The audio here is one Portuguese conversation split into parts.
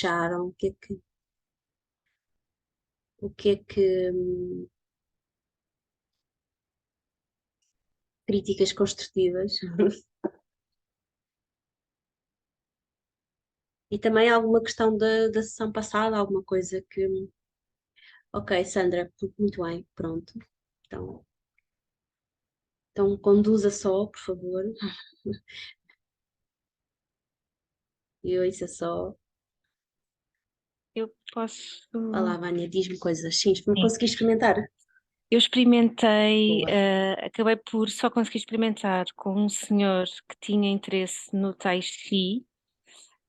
acharam? O que é que críticas construtivas? E também alguma questão da sessão passada, alguma coisa que. Ok, Sandra, muito bem, pronto. Então, então conduza só, por favor. E ouça só. Eu posso. Olá, Vânia, diz-me coisas. Sim, não Sim. consegui experimentar. Eu experimentei, Boa. acabei por só conseguir experimentar com um senhor que tinha interesse no Tai Chi,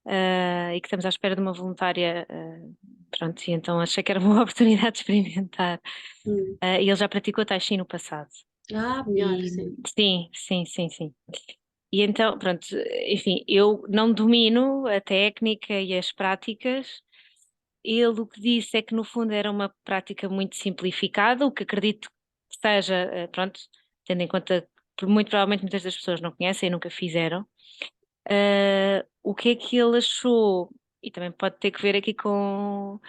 e que estamos à espera de uma voluntária, pronto, e então achei que era uma oportunidade de experimentar. Hum. E ele já praticou Tai Chi no passado. Ah, melhor, E sim. sim, sim, sim, sim. E então, pronto, enfim, eu não domino a técnica e as práticas. Ele o que disse é que no fundo era uma prática muito simplificada, o que acredito que seja, pronto, tendo em conta que muito provavelmente muitas das pessoas não conhecem e nunca fizeram. O que é que ele achou, e também pode ter que ver aqui com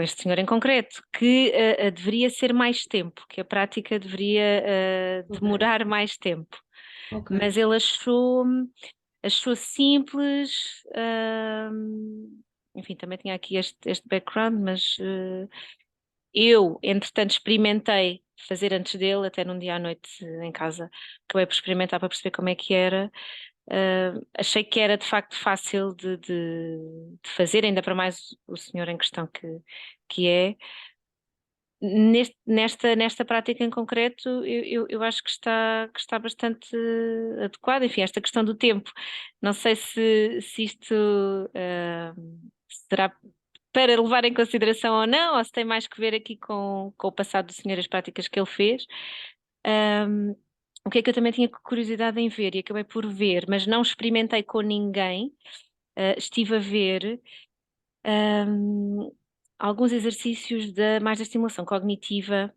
este senhor em concreto, que deveria ser mais tempo, que a prática deveria Ok, demorar mais tempo. ok. Mas ele achou simples, enfim, também tinha aqui este background, mas eu, entretanto, experimentei fazer antes dele, até num dia à noite em casa, acabei por experimentar para perceber como é que era. Achei que era de facto fácil de fazer, ainda para mais o senhor em questão que é. Nesta prática em concreto, eu acho que está bastante adequado. Enfim, esta questão do tempo. Não sei se isto será para levar em consideração ou não, ou se tem mais que ver aqui com o passado do senhor e as práticas que ele fez. Um, o que é que eu também tinha curiosidade em ver e acabei por ver, mas não experimentei com ninguém. Estive a ver um, alguns exercícios mais da estimulação cognitiva.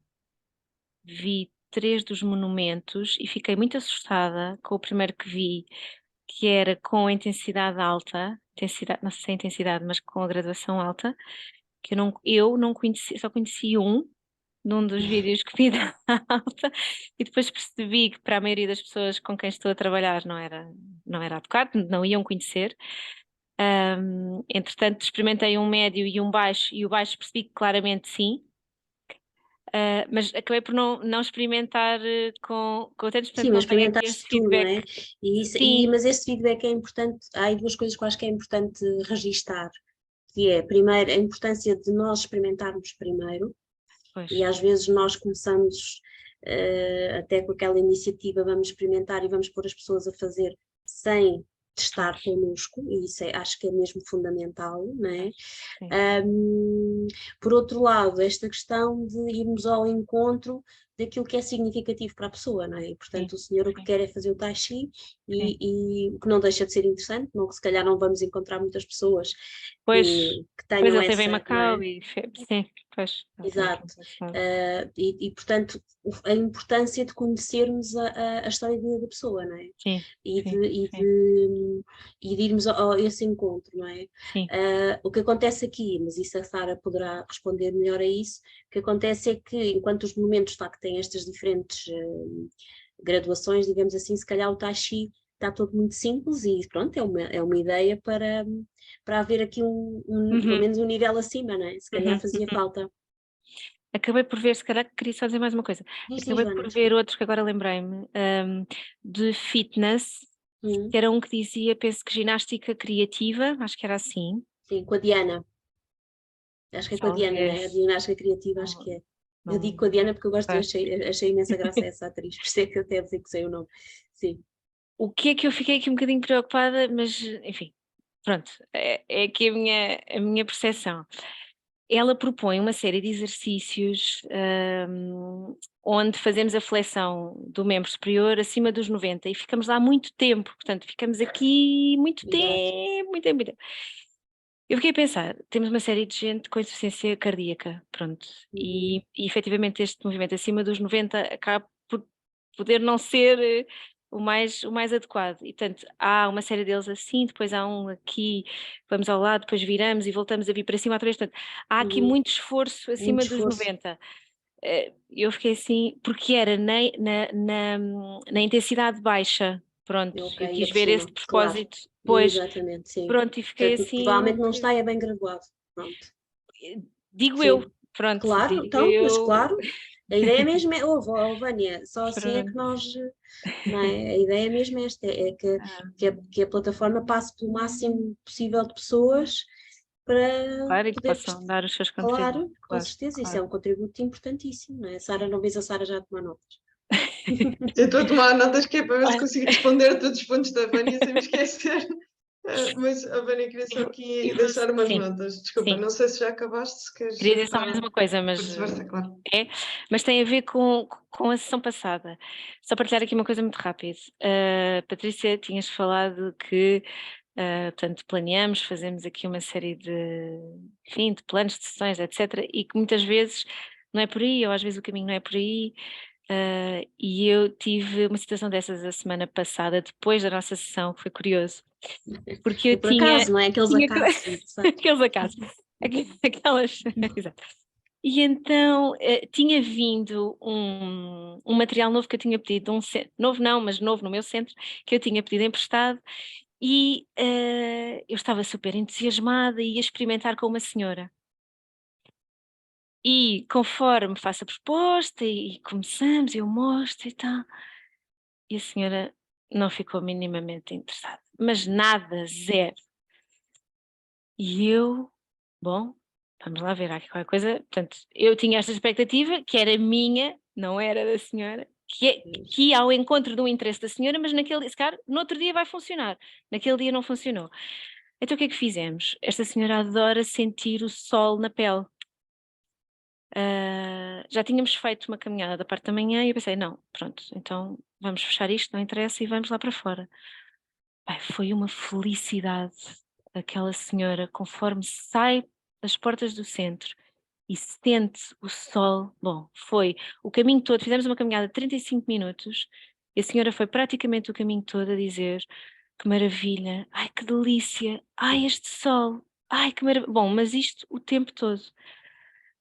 Vi três dos monumentos e fiquei muito assustada com o primeiro que vi, que era com a intensidade alta, intensidade, não sei se é intensidade, mas com a graduação alta, que eu não conheci, só conheci num dos vídeos que vi da alta, e depois percebi que para a maioria das pessoas com quem estou a trabalhar não era adequado, não iam conhecer. Entretanto, experimentei um médio e um baixo, e o baixo percebi que claramente sim. Mas acabei por não experimentar com tantos, Sim, portanto mas não tenho aqui experimentaste esse tu, não feedback. é? Sim, Mas esse feedback é importante. Há aí duas coisas que eu acho que é importante registar, que é, primeiro, a importância de nós experimentarmos primeiro, e pois, às vezes nós começamos até com aquela iniciativa, vamos experimentar e vamos pôr as pessoas a fazer sem estar pois, connosco, e isso acho que é mesmo fundamental, não é? pois, sim, Por outro lado, esta questão de irmos ao encontro daquilo que é significativo para a pessoa, não é? E, sim, portanto, o senhor o que sim, quer é fazer o tai chi sim. e o que não deixa de ser interessante, não que se calhar não vamos encontrar muitas pessoas Pois, que pois tenham ele esteve em essa, não é? Macau e sim, pois, ele tem aqui um Exato. passado. Portanto, a importância de conhecermos a história de vida da pessoa, não é? Sim, E de, sim, e sim, de, e de irmos a esse encontro, não é? sim. O que acontece aqui, mas isso a Sara poderá responder melhor a isso, o que acontece é que enquanto os monumentos de facto têm estas diferentes graduações, digamos assim, se calhar o Tai Chi está todo muito simples e pronto, é uma ideia para haver aqui pelo Uhum, menos um nível acima, não é? Se calhar uhum, fazia uhum. falta. Acabei por ver, se calhar queria só dizer mais uma coisa. Diz, Acabei Vânia, por ver desculpa. outro que agora lembrei-me, de fitness, Hum, que era um que dizia, penso que ginástica criativa, acho que era assim. sim, com a Diana. Acho que é com a Diana, não é? A Talvez. ginástica criativa, acho Não, que é. Eu digo com a não Diana porque eu gosto, sei. achei imensa graça essa atriz, por isso é que eu até dizer que sei o nome. Sim. O que é que eu fiquei aqui um bocadinho preocupada, mas enfim, pronto, é aqui a minha percepção. Ela propõe uma série de exercícios, onde fazemos a flexão do membro superior acima dos 90 e ficamos lá muito tempo, portanto, ficamos aqui muito Exato. tempo, muito tempo, muito tempo. Eu fiquei a pensar, temos uma série de gente com insuficiência cardíaca, pronto, Uhum. e efetivamente este movimento acima dos 90 acaba por poder não ser o mais adequado. E, portanto, há uma série deles assim, depois há um aqui, vamos ao lado, depois viramos e voltamos a vir para cima outra vez. Portanto, há aqui muito esforço acima Muito dos esforço. 90. Eu fiquei assim, porque era na intensidade baixa. Pronto, Ok, eu ainda quis por ver esse cima, claro. propósito. Depois, Exatamente, sim. pronto, e fiquei Portanto, assim um provavelmente não está bocadinho. bem graduado. Pronto. Digo eu, Sim. pronto, Claro, digo então, mas eu. claro, a ideia mesmo é, Vânia, só assim é que Pronto. nós, não é? A ideia mesmo é esta, é que a plataforma passe pelo máximo possível de pessoas para Claro, e que poder, possam dar os seus contributos, claro, com claro, certeza, isso é claro. um contributo importantíssimo, não é? Sara, não vês a Sara já a tomar notas? Eu estou a tomar notas que é para ver se Olha, consigo responder a todos os pontos da Vânia sem me esquecer. Mas a Vânia queria só eu, aqui eu vou, deixar umas sim, notas. Desculpa, sim. não sei se já acabaste, se queres Queria dizer só mais para uma coisa, mas vice-versa, claro. mas tem a ver com a sessão passada. Só partilhar aqui uma coisa muito rápida. Patrícia, tinhas falado que, portanto, planeamos, fazemos aqui uma série enfim, de planos, de sessões, etc. E que muitas vezes não é por aí, ou às vezes o caminho não é por aí. E eu tive uma situação dessas a semana passada, depois da nossa sessão, que foi curioso, porque eu Foi por acaso, não é? Aqueles tinha acasos interessantes. aqueles acasos, aquelas, exato. E então tinha vindo um material novo que eu tinha pedido, novo não, mas novo no meu centro, que eu tinha pedido emprestado, e eu estava super entusiasmada e ia experimentar com uma senhora. E conforme faço a proposta e começamos, eu mostro e tal, e a senhora não ficou minimamente interessada, mas nada, zero. E eu, bom, vamos lá ver, há aqui qualquer coisa. Portanto, eu tinha esta expectativa, que era minha, não era da senhora, que ia ao encontro do interesse da senhora, mas se calhar, no outro dia vai funcionar. Naquele dia não funcionou. Então o que é que fizemos? Esta senhora adora sentir o sol na pele. Já tínhamos feito uma caminhada da parte da manhã e eu pensei, não, pronto, então vamos fechar isto, não interessa, e vamos lá para fora. Ai, foi uma felicidade aquela senhora, conforme sai das portas do centro e sente o sol. Bom, foi o caminho todo, fizemos uma caminhada de 35 minutos e a senhora foi praticamente o caminho todo a dizer que maravilha, ai que delícia, ai este sol, ai que maravilha. Bom, mas isto o tempo todo.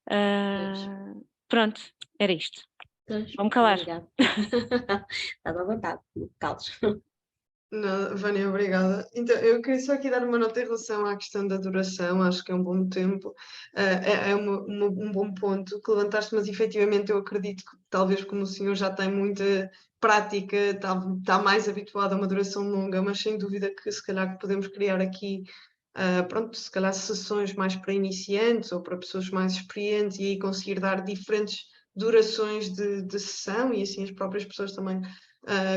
Ah, pronto, era isto. Vou-me calar. Obrigada. Estás à vontade, calos. Não, Vânia, obrigada. Então, eu queria só aqui dar uma nota em relação à questão da duração, acho que é um bom tempo, um bom ponto que levantaste, mas efetivamente eu acredito que talvez como o senhor já tem muita prática, está mais habituado a uma duração longa, mas sem dúvida que se calhar podemos criar aqui, pronto, se calhar sessões mais para iniciantes ou para pessoas mais experientes e aí conseguir dar diferentes durações de sessão e assim as próprias pessoas também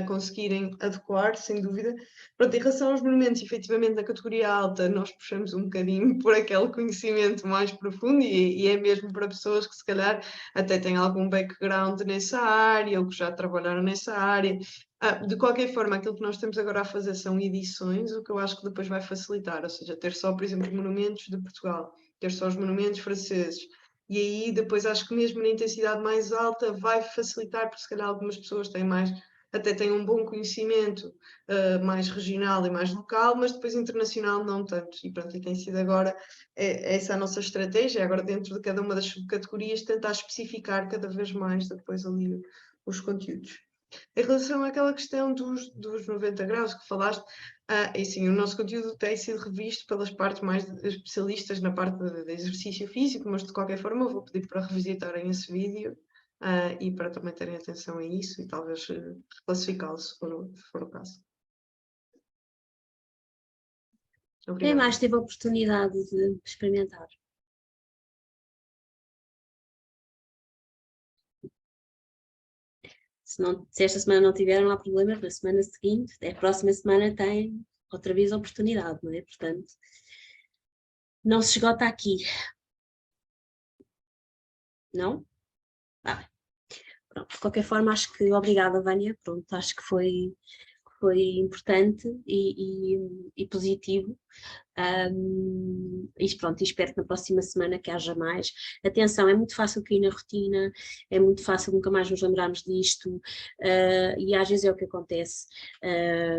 conseguirem adequar, sem dúvida. Pronto, em relação aos monumentos, efetivamente, na categoria alta, nós puxamos um bocadinho por aquele conhecimento mais profundo e é mesmo para pessoas que se calhar até têm algum background nessa área ou que já trabalharam nessa área. De qualquer forma, aquilo que nós temos agora a fazer são edições, o que eu acho que depois vai facilitar, ou seja, ter só, por exemplo, os monumentos de Portugal, ter só os monumentos franceses. E aí depois acho que mesmo na intensidade mais alta vai facilitar, porque se calhar algumas pessoas até têm um bom conhecimento mais regional e mais local, mas depois internacional não tanto. E pronto, e tem sido agora essa a nossa estratégia, agora dentro de cada uma das subcategorias, tentar especificar cada vez mais depois ali os conteúdos. Em relação àquela questão dos 90 graus que falaste, e sim, o nosso conteúdo tem sido revisto pelas partes mais especialistas na parte de exercício físico, mas de qualquer forma eu vou pedir para revisitarem esse vídeo e para também terem atenção a isso e talvez classificá-lo se for o caso. Quem Obrigada. mais teve a oportunidade de experimentar? Se esta semana não tiveram, não há problema, na semana seguinte, a próxima semana tem outra vez a oportunidade, não é? Portanto, não se esgota aqui. Não? Pronto, de qualquer forma, acho que, obrigada, Vânia, pronto, acho que foi importante e positivo. E pronto, espero que na próxima semana que haja mais. Atenção, é muito fácil cair na rotina, é muito fácil nunca mais nos lembrarmos disto, e às vezes é o que acontece,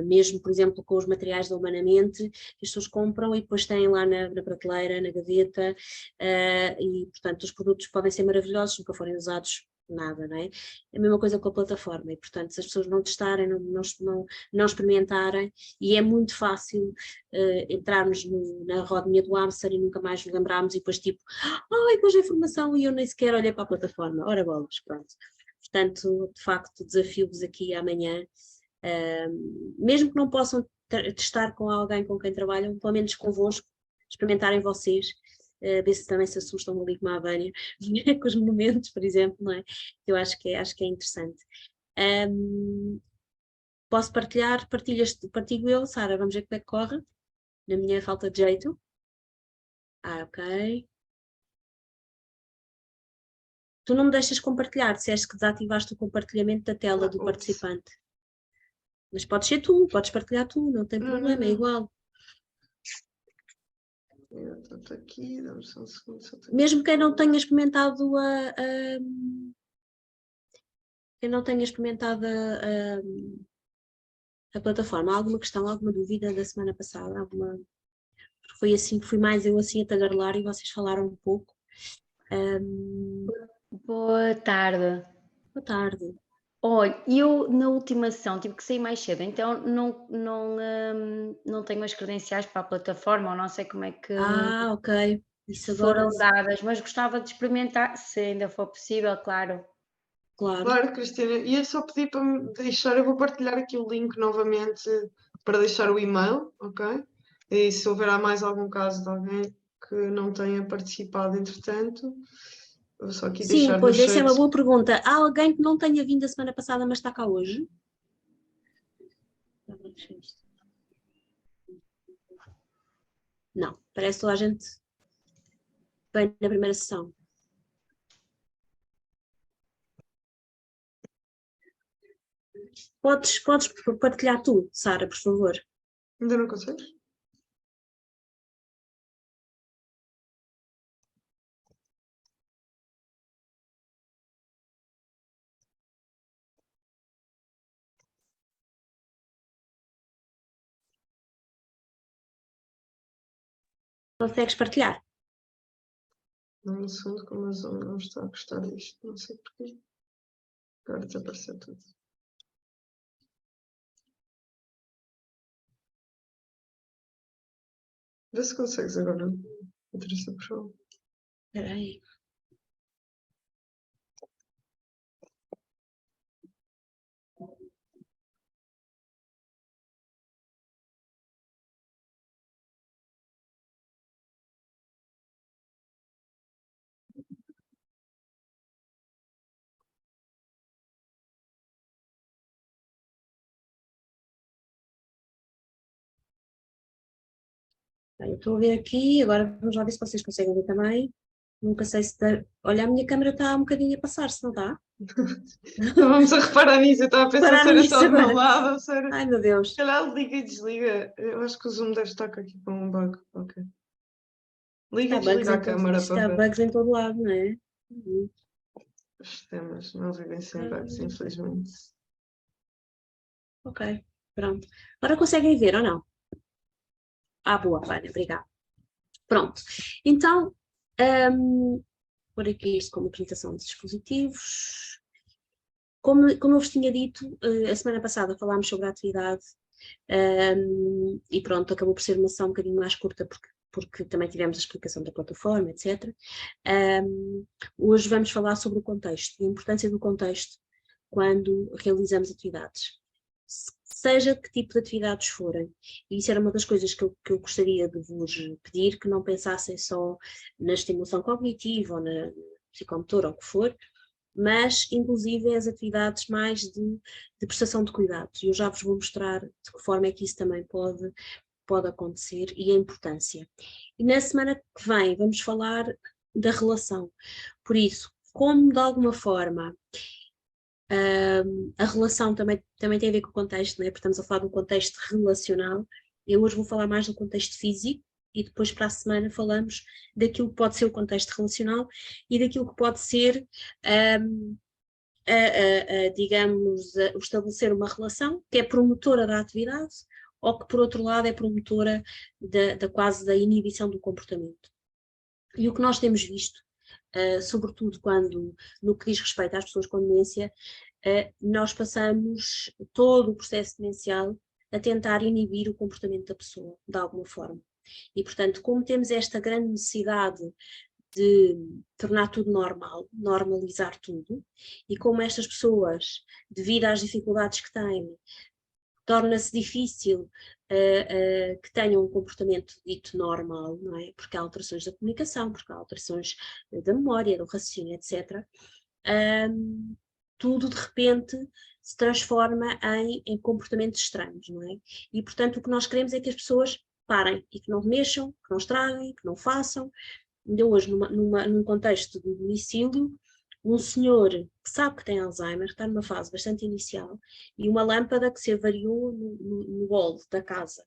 mesmo por exemplo com os materiais da Humanamente, as pessoas compram e depois têm lá na prateleira, na gaveta, e portanto os produtos podem ser maravilhosos, nunca forem usados nada, não é? É a mesma coisa com a plataforma e portanto se as pessoas não testarem, não experimentarem, e é muito fácil entrarmos na rodinha do hamster e nunca mais nos lembrarmos e depois tipo, ai, depois a informação e eu nem sequer olhei para a plataforma, ora bolas, pronto. Portanto, de facto, desafio-vos aqui amanhã, mesmo que não possam testar com alguém com quem trabalham, pelo menos convosco, experimentarem vocês, ver se também se assustam ali como a Vânia, com os monumentos, por exemplo, não é? Eu acho que é interessante. Posso partilhar? Partilho eu, Sara, vamos ver como é que corre, na minha falta de jeito. Ok. Tu não me deixas compartilhar, disseste que desativaste o compartilhamento da tela do participante. Mas podes ser tu, podes partilhar tu, não tem problema, é igual. Eu estou aqui, dá-me só um segundo. Mesmo quem não tenha experimentado a plataforma, alguma questão, alguma dúvida da semana passada? Foi assim, fui mais eu assim a tagarelar e vocês falaram um pouco. Boa tarde. Boa tarde. Olha, eu na última sessão tive que sair mais cedo, então não tenho as credenciais para a plataforma, ou não sei como é que Ok. Isso agora foram dadas, mas gostava de experimentar, se ainda for possível, claro. Claro, Cristina. E é só pedir para me deixar, eu vou partilhar aqui o link novamente para deixar o e-mail, ok? E se houver mais algum caso de alguém que não tenha participado entretanto, vou só aqui Sim, deixar pois no essa é uma chat. boa pergunta. Há alguém que não tenha vindo a semana passada, mas está cá hoje? Não, parece que toda a gente veio na primeira sessão. Podes partilhar tu, Sara, por favor. Ainda não consegues? Consegues partilhar? Não, no segundo, como a Zoom não está a gostar disto, não sei porquê. Agora desapareceu tudo. Vê se consegues agora, Patrícia, por favor. Espera aí. Eu estou a ver aqui, agora vamos lá ver se vocês conseguem ver também. Nunca sei se dá... Olha, a minha câmera está um bocadinho a passar, se não está? Então vamos a reparar nisso, eu estava a pensar se era só do meu lado ou se era... Ai, meu Deus. Se calhar liga e desliga. Eu acho que o Zoom deve estar aqui com um bug. Ok. Liga e desliga a câmara para Há ver. bugs em todo lado, não é? Os sistemas não vivem sem bugs, infelizmente. Ok, pronto. Agora conseguem ver ou não? Boa, Vânia, obrigada. Pronto, então, por aqui isto como apresentação de dispositivos. Como eu vos tinha dito, a semana passada falámos sobre a atividade e pronto, acabou por ser uma sessão um bocadinho mais curta porque também tivemos a explicação da plataforma, etc. Hoje vamos falar sobre o contexto e a importância do contexto quando realizamos atividades. Seja que tipo de atividades forem. E isso era uma das coisas que eu gostaria de vos pedir, que não pensassem só na estimulação cognitiva ou na psicomotora ou o que for, mas inclusive as atividades mais de prestação de cuidados. E eu já vos vou mostrar de que forma é que isso também pode acontecer e a importância. E na semana que vem vamos falar da relação. Por isso, como de alguma forma a relação também tem a ver com o contexto, não é? Porque estamos a falar de um contexto relacional. Eu hoje vou falar mais do contexto físico, e depois para a semana falamos daquilo que pode ser o contexto relacional e daquilo que pode ser, digamos, o estabelecer uma relação que é promotora da atividade ou que, por outro lado, é promotora quase da inibição do comportamento. E o que nós temos visto, sobretudo no que diz respeito às pessoas com demência, nós passamos todo o processo demencial a tentar inibir o comportamento da pessoa, de alguma forma. E, portanto, como temos esta grande necessidade de tornar tudo normal, normalizar tudo, e como estas pessoas, devido às dificuldades que têm, torna-se difícil que tenham um comportamento dito normal, não é? Porque há alterações da comunicação, porque há alterações da memória, do raciocínio, etc. Tudo de repente se transforma em comportamentos estranhos, não é? E portanto o que nós queremos é que as pessoas parem e que não mexam, que não estraguem, que não façam. Ainda hoje, num contexto de domicílio, um senhor que sabe que tem Alzheimer, que está numa fase bastante inicial, e uma lâmpada que se avariou no hall da casa.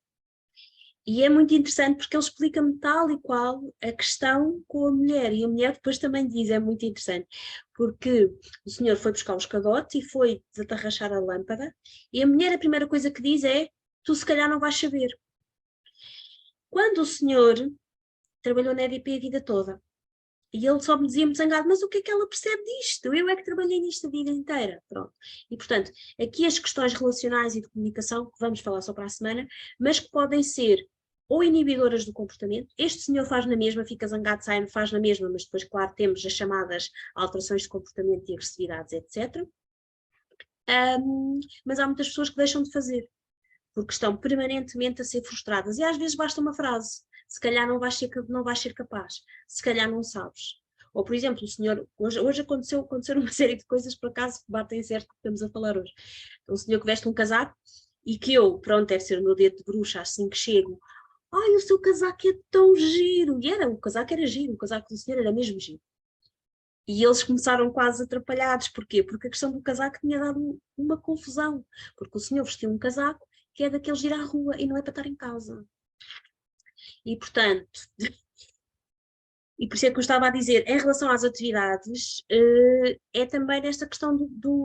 E é muito interessante porque ele explica-me tal e qual a questão com a mulher, e a mulher depois também diz, é muito interessante, porque o senhor foi buscar o escadote e foi desatarrachar a lâmpada, e a mulher a primeira coisa que diz é, tu se calhar não vais saber. Quando o senhor trabalhou na EDP a vida toda, e ele só me dizia-me zangado, mas o que é que ela percebe disto? Eu é que trabalhei nisto a vida inteira. Pronto. E, portanto, aqui as questões relacionais e de comunicação, que vamos falar só para a semana, mas que podem ser ou inibidoras do comportamento. Este senhor faz na mesma, fica zangado, sai, faz na mesma, mas depois, claro, temos as chamadas alterações de comportamento e agressividades, etc. Mas há muitas pessoas que deixam de fazer, porque estão permanentemente a ser frustradas. E às vezes basta uma frase. Se calhar não vais ser capaz, se calhar não sabes. Ou, por exemplo, o senhor, hoje aconteceu uma série de coisas, por acaso, que batem certo que estamos a falar hoje. Um senhor que veste um casaco e que eu, pronto, deve ser o meu dedo de bruxa, assim que chego, ai, o seu casaco é tão giro. E o casaco era giro, o casaco do senhor era mesmo giro. E eles começaram quase atrapalhados. Porquê? Porque a questão do casaco tinha dado uma confusão. Porque o senhor vestiu um casaco que é daqueles de ir à rua e não é para estar em casa. E, portanto, e por isso é que eu estava a dizer, em relação às atividades, é também nesta questão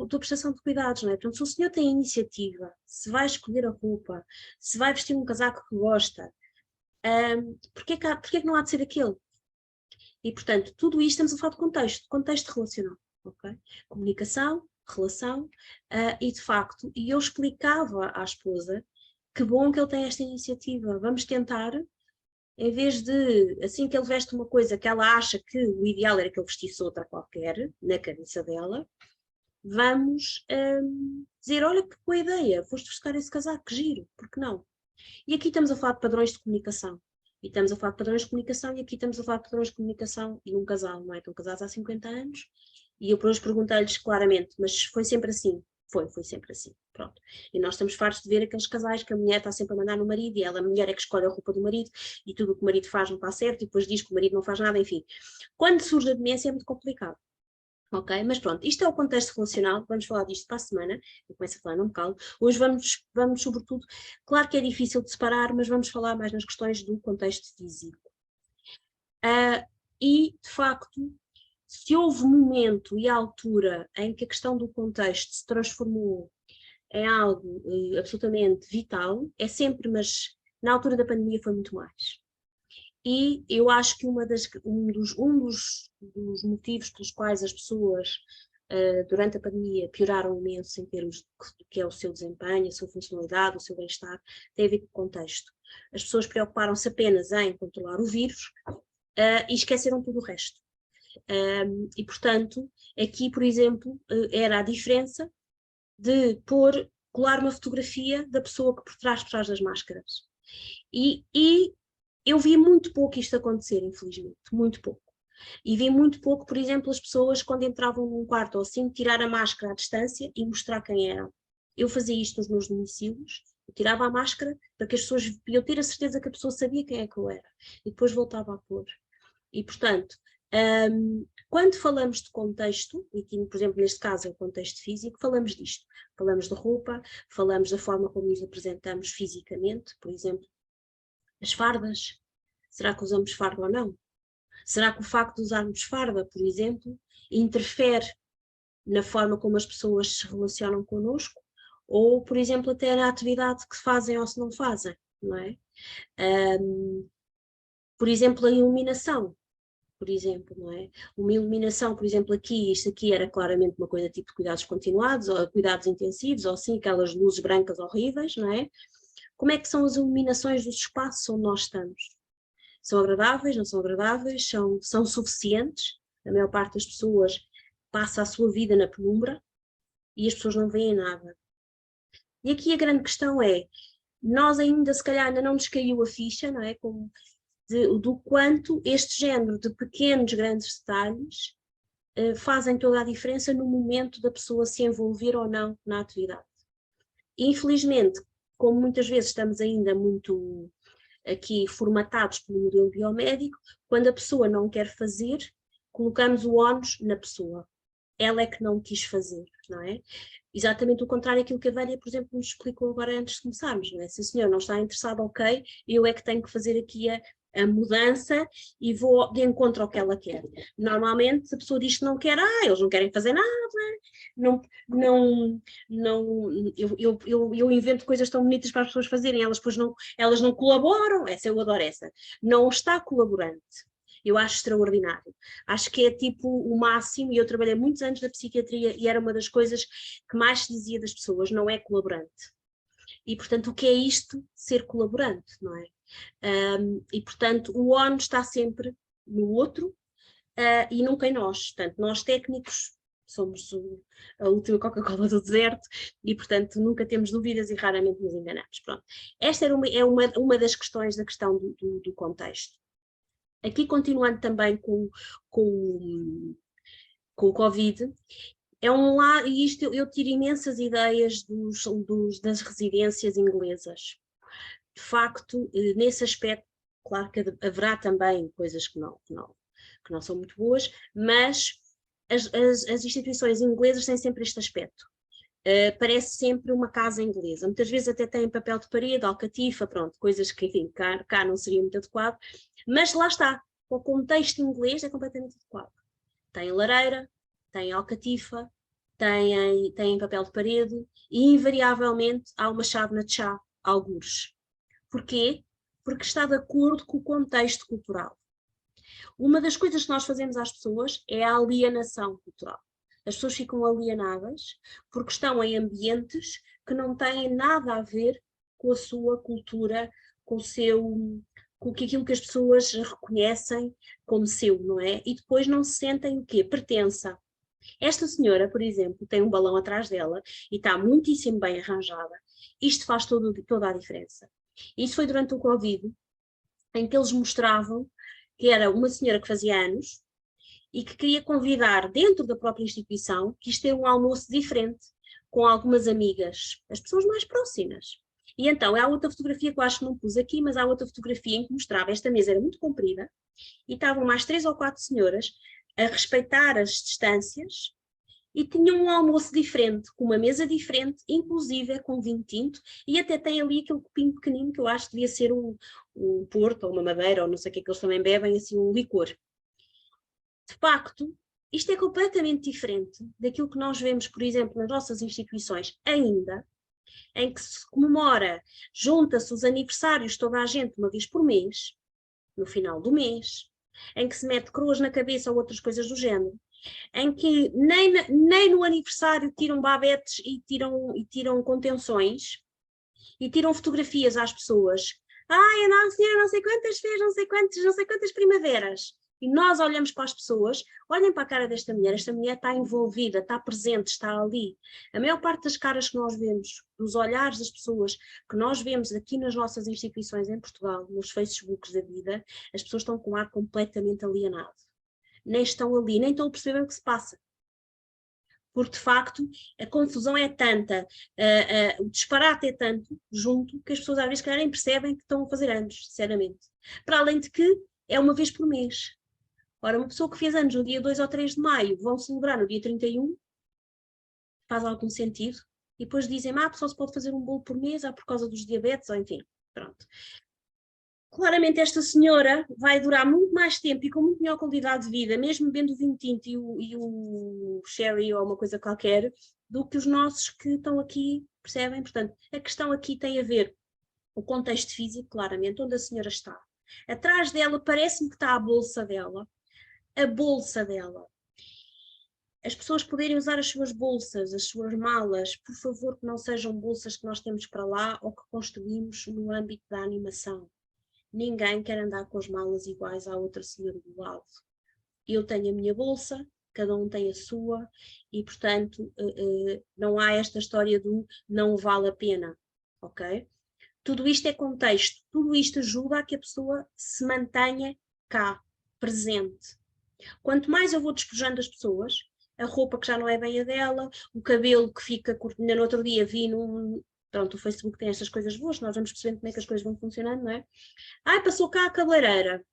da prestação de cuidados, não é? Portanto, se o senhor tem iniciativa, se vai escolher a roupa, se vai vestir um casaco que gosta, porquê que não há de ser aquele? E, portanto, tudo isto estamos a falar de contexto relacional, ok? Comunicação, relação, e de facto, e eu explicava à esposa, que bom que ele tem esta iniciativa, vamos tentar, em vez de, assim que ele veste uma coisa que ela acha que o ideal era que ele vestisse outra qualquer, na cabeça dela, vamos dizer, olha que boa ideia, foste buscar esse casaco, que giro, porque não? E aqui estamos a falar de padrões de comunicação. E estamos a falar de padrões de comunicação e aqui estamos a falar de padrões de comunicação e um casal, não é? Estão casados há 50 anos e eu depois perguntei-lhes claramente, mas foi sempre assim? Foi sempre assim, pronto. E nós estamos fartos de ver aqueles casais que a mulher está sempre a mandar no marido e a mulher é que escolhe a roupa do marido e tudo o que o marido faz não está certo e depois diz que o marido não faz nada, enfim. Quando surge a demência é muito complicado. Ok, mas pronto, isto é o contexto relacional, vamos falar disto para a semana, eu começo a falar, não me calo. Hoje vamos sobretudo, claro que é difícil de separar, mas vamos falar mais nas questões do contexto físico. E, de facto, se houve momento e altura em que a questão do contexto se transformou em algo absolutamente vital, é sempre, mas na altura da pandemia foi muito mais. E eu acho que um dos motivos pelos quais as pessoas durante a pandemia pioraram imenso em termos do que é o seu desempenho, a sua funcionalidade, o seu bem-estar, tem a ver com o contexto. As pessoas preocuparam-se apenas em controlar o vírus e esqueceram tudo o resto. E, portanto, aqui, por exemplo, era a diferença de colar uma fotografia da pessoa que por trás das máscaras. E eu vi muito pouco isto acontecer, infelizmente, muito pouco. E vi muito pouco, por exemplo, as pessoas quando entravam num quarto ou assim, tirar a máscara à distância e mostrar quem eram. Eu fazia isto nos meus domicílios, eu tirava a máscara para que as pessoas, eu ter a certeza que a pessoa sabia quem é que eu era, e depois voltava a pôr. E, portanto, quando falamos de contexto, e aqui, por exemplo, neste caso é o contexto físico, falamos disto. Falamos de roupa, falamos da forma como nos apresentamos fisicamente, por exemplo, as fardas Será que usamos farda ou não? Será que o facto de usarmos farda, por exemplo, interfere na forma como as pessoas se relacionam connosco? Ou, por exemplo, até na atividade que fazem ou se não fazem, não é? Por exemplo, a iluminação, por exemplo, não é? Uma iluminação, por exemplo, aqui, isto aqui era claramente uma coisa tipo de cuidados continuados, ou cuidados intensivos, ou assim, aquelas luzes brancas horríveis, não é? Como é que são as iluminações dos espaços onde nós estamos? São agradáveis, não são agradáveis? São suficientes? A maior parte das pessoas passa a sua vida na penumbra e as pessoas não veem nada. E aqui a grande questão é, nós ainda, se calhar, ainda não nos caiu a ficha, não é? Como do quanto este género de pequenos, grandes detalhes fazem toda a diferença no momento da pessoa se envolver ou não na atividade. E, infelizmente, como muitas vezes estamos ainda muito aqui formatados pelo modelo biomédico, quando a pessoa não quer fazer, colocamos o ónus na pessoa. Ela é que não quis fazer, não é? Exatamente o contrário daquilo que a Vânia, por exemplo, nos explicou agora antes de começarmos, não é? Se o senhor não está interessado, ok, eu é que tenho que fazer aqui a mudança e vou de encontro ao que ela quer. Normalmente, se a pessoa diz que não quer, eles não querem fazer nada, eu invento coisas tão bonitas para as pessoas fazerem, elas não colaboram, eu adoro essa. Não está colaborante. Eu acho extraordinário. Acho que é tipo o máximo, e eu trabalhei muitos anos na psiquiatria e era uma das coisas que mais se dizia das pessoas, não é colaborante. E, portanto, o que é isto? Ser colaborante, não é? E, portanto, o ONU está sempre no outro e nunca em nós. Portanto, nós técnicos somos a última Coca-Cola do deserto e, portanto, nunca temos dúvidas e raramente nos enganamos. Pronto. Esta é uma das questões da questão do contexto. Aqui, continuando também com o Covid, e isto eu tiro imensas ideias das residências inglesas. De facto, nesse aspecto, claro que haverá também coisas que não são muito boas, mas as instituições inglesas têm sempre este aspecto. Parece sempre uma casa inglesa. Muitas vezes até têm papel de parede, alcatifa, pronto, coisas que, enfim, cá não seria muito adequado, mas lá está, o contexto inglês é completamente adequado. Tem lareira, tem alcatifa, tem papel de parede e, invariavelmente, há uma chávena de chá, algures. Porquê? Porque está de acordo com o contexto cultural. Uma das coisas que nós fazemos às pessoas é a alienação cultural. As pessoas ficam alienadas porque estão em ambientes que não têm nada a ver com a sua cultura, com aquilo que as pessoas reconhecem como seu, não é? E depois não se sentem o quê? Pertença. Esta senhora, por exemplo, tem um balão atrás dela e está muitíssimo bem arranjada. Isto faz toda a diferença. Isso foi durante o Covid, em que eles mostravam que era uma senhora que fazia anos e que queria convidar dentro da própria instituição que isto era um almoço diferente, com algumas amigas, as pessoas mais próximas. E então, há outra fotografia que eu acho que não pus aqui, mas há outra fotografia em que mostrava, esta mesa era muito comprida, e estavam mais 3 ou 4 senhoras a respeitar as distâncias, e tinham um almoço diferente, com uma mesa diferente, inclusive com vinho tinto, e até tem ali aquele copinho pequenino que eu acho que devia ser um porto, ou uma madeira, ou não sei o que é que eles também bebem, assim um licor. De facto, isto é completamente diferente daquilo que nós vemos, por exemplo, nas nossas instituições ainda, em que se comemora, junta-se os aniversários de toda a gente uma vez por mês, no final do mês, em que se mete coroas na cabeça ou outras coisas do género, em que nem no aniversário tiram babetes e tiram contenções e tiram fotografias às pessoas. A nossa senhora não sei quantas fez, não sei quantas primaveras. E nós olhamos para as pessoas, olhem para a cara desta mulher, esta mulher está envolvida, está presente, está ali. A maior parte das caras que nós vemos, dos olhares das pessoas que nós vemos aqui nas nossas instituições em Portugal, nos Facebooks da vida, as pessoas estão com um ar completamente alienado. Nem estão ali, nem estão a perceber o que se passa. Porque, de facto, a confusão é tanta, o disparate é tanto junto, que as pessoas às vezes nem percebem que estão a fazer anos, sinceramente. Para além de que é uma vez por mês. Ora, uma pessoa que fez anos no dia 2 ou 3 de maio, vão celebrar no dia 31, faz algum sentido? E depois dizem, só se pode fazer um bolo por mês, por causa dos diabetes, ou enfim, pronto. claramente esta senhora vai durar muito mais tempo e com muito melhor qualidade de vida, mesmo bebendo o vinho tinto e o sherry ou uma coisa qualquer, do que os nossos que estão aqui, percebem? Portanto, a questão aqui tem a ver com o contexto físico, claramente, onde a senhora está. Atrás dela parece-me que está a bolsa dela. A bolsa dela. As pessoas poderem usar as suas bolsas, as suas malas, por favor, que não sejam bolsas que nós temos para lá ou que construímos no âmbito da animação. Ninguém quer andar com as malas iguais à outra senhora do lado. Eu tenho a minha bolsa, cada um tem a sua, e portanto não há esta história do não vale a pena, ok? Tudo isto é contexto, tudo isto ajuda a que a pessoa se mantenha cá, presente. Quanto mais eu vou despojando as pessoas, a roupa que já não é bem a dela, o cabelo que fica curto, ainda no outro dia vi pronto, o Facebook tem estas coisas boas, nós vamos percebendo como é que as coisas vão funcionando, não é? Ai, passou cá a cabeleireira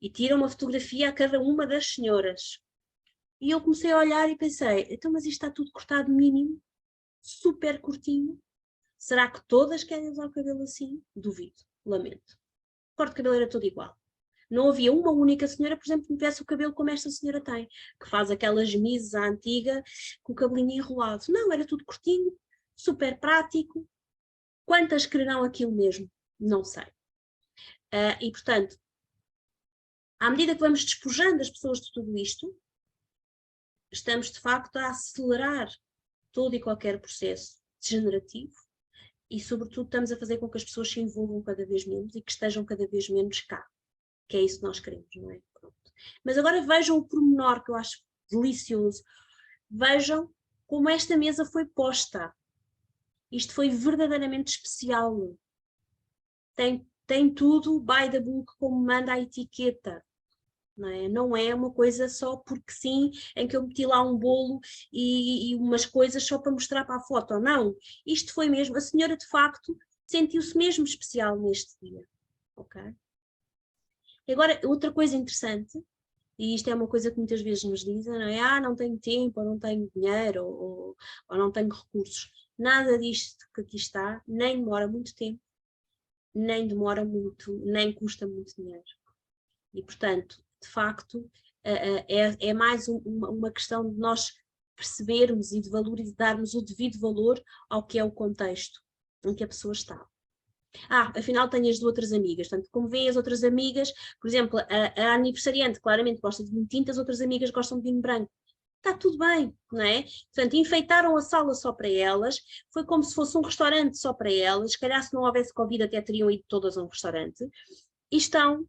e tira uma fotografia a cada uma das senhoras. E eu comecei a olhar e pensei, então mas isto está tudo cortado mínimo, super curtinho, será que todas querem usar o cabelo assim? Duvido, lamento. O corte de cabelo era todo igual. Não havia uma única senhora, por exemplo, que tivesse o cabelo como esta senhora tem, que faz aquelas misas à antiga com o cabelinho enrolado. Não, era tudo curtinho, super prático. Quantas quererão aquilo mesmo? Não sei. E, portanto, à medida que vamos despojando as pessoas de tudo isto, estamos, de facto, a acelerar todo e qualquer processo degenerativo e, sobretudo, estamos a fazer com que as pessoas se envolvam cada vez menos e que estejam cada vez menos cá. Que é isso que nós queremos, não é? Pronto. Mas agora vejam o pormenor que eu acho delicioso. Vejam como esta mesa foi posta. Isto foi verdadeiramente especial. Tem tudo by the book, como manda a etiqueta. Não é uma coisa só porque sim, em que eu meti lá um bolo e umas coisas só para mostrar para a foto. Não, isto foi mesmo, a senhora de facto sentiu-se mesmo especial neste dia. Ok? Agora, outra coisa interessante, e isto é uma coisa que muitas vezes nos dizem, não é? Ah, não tenho tempo, ou não tenho dinheiro, ou não tenho recursos. Nada disto que aqui está, nem demora muito tempo, nem demora muito, nem custa muito dinheiro. E, portanto, de facto, é mais uma questão de nós percebermos e de valorizarmos o devido valor ao que é o contexto em que a pessoa está. Afinal tenho as de outras amigas. Portanto, como veem as outras amigas, por exemplo, a aniversariante claramente gosta de vinho tinto, as outras amigas gostam de vinho branco. Está tudo bem, não é? Portanto, enfeitaram a sala só para elas, foi como se fosse um restaurante só para elas, se calhar se não houvesse Covid até teriam ido todas a um restaurante, e estão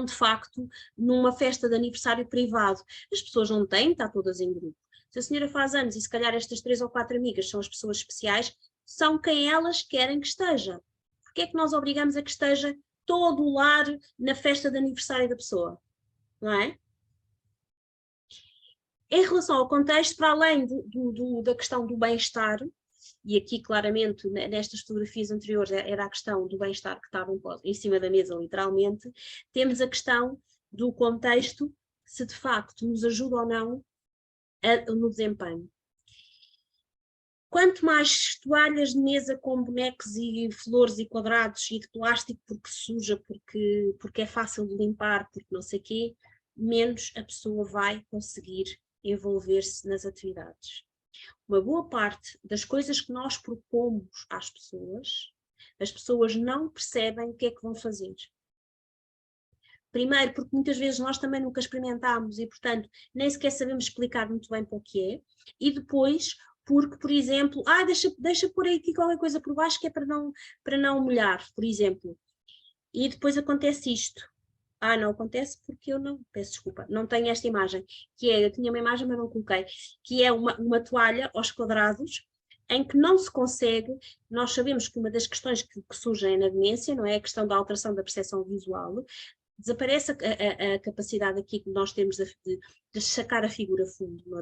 de facto numa festa de aniversário privado. As pessoas não têm de estar todas em grupo. Se a senhora faz anos e se calhar estas 3 ou 4 amigas são as pessoas especiais, são quem elas querem que esteja. Porque é que nós obrigamos a que esteja todo o lar na festa de aniversário da pessoa? Não é? Em relação ao contexto, para além da questão do bem-estar, e aqui claramente nestas fotografias anteriores era a questão do bem-estar que estava em cima da mesa literalmente, temos a questão do contexto, se de facto nos ajuda ou não no desempenho. Quanto mais toalhas de mesa com bonecos e flores e quadrados e de plástico porque suja, porque é fácil de limpar, porque não sei o quê, menos a pessoa vai conseguir envolver-se nas atividades. Uma boa parte das coisas que nós propomos às pessoas, as pessoas não percebem o que é que vão fazer. Primeiro, porque muitas vezes nós também nunca experimentámos e, portanto, nem sequer sabemos explicar muito bem para o que é. E depois, porque, por exemplo, deixa pôr aqui qualquer coisa por baixo que é para não molhar, por exemplo. E depois acontece isto. Não acontece porque eu não, peço desculpa, não tenho esta imagem, eu tinha uma imagem mas não coloquei, que é uma toalha aos quadrados, em que não se consegue, nós sabemos que uma das questões que surgem na demência, não é a questão da alteração da percepção visual, desaparece a capacidade aqui que nós temos de sacar a figura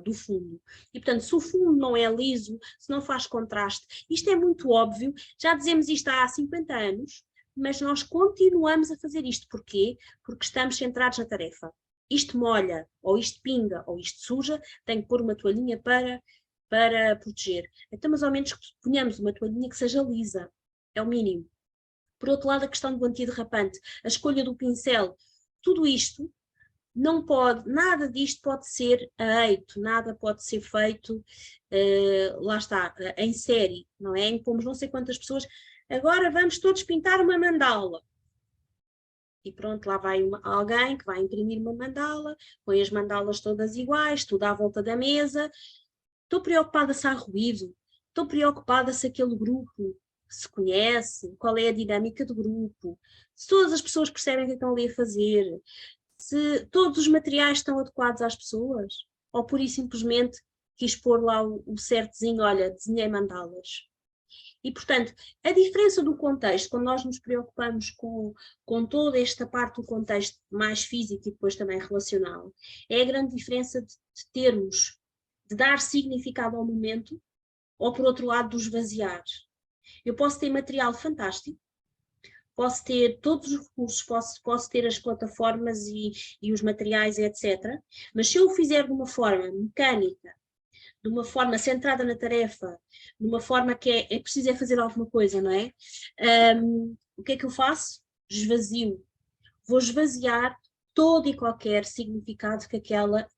do fundo. E, portanto, se o fundo não é liso, se não faz contraste, isto é muito óbvio, já dizemos isto há 50 anos, mas nós continuamos a fazer isto. Porquê? Porque estamos centrados na tarefa. Isto molha, ou isto pinga, ou isto suja, tenho que pôr uma toalhinha para proteger. Então, mais ou menos, ponhamos uma toalhinha que seja lisa. É o mínimo. Por outro lado, a questão do antiderrapante, a escolha do pincel, tudo isto não pode, nada disto pode ser a eito, nada pode ser feito, lá está, em série, não é? Impomos não sei quantas pessoas, agora vamos todos pintar uma mandala. E pronto, lá vai alguém que vai imprimir uma mandala, põe as mandalas todas iguais, tudo à volta da mesa. Estou preocupada se há ruído, estou preocupada se aquele grupo se conhece, qual é a dinâmica do grupo, se todas as pessoas percebem o que estão ali a fazer, se todos os materiais estão adequados às pessoas, ou pura e simplesmente quis pôr lá o certozinho, olha, desenhei mandalas. E, portanto, a diferença do contexto, quando nós nos preocupamos com toda esta parte do contexto mais físico e depois também relacional, é a grande diferença de termos, de dar significado ao momento, ou por outro lado, do esvaziar. Eu posso ter material fantástico, posso ter todos os recursos, posso ter as plataformas e os materiais, etc. Mas se eu o fizer de uma forma mecânica, de uma forma centrada na tarefa, de uma forma que é preciso fazer alguma coisa, não é? O que é que eu faço? Esvazio. Vou esvaziar todo e qualquer significado que aquela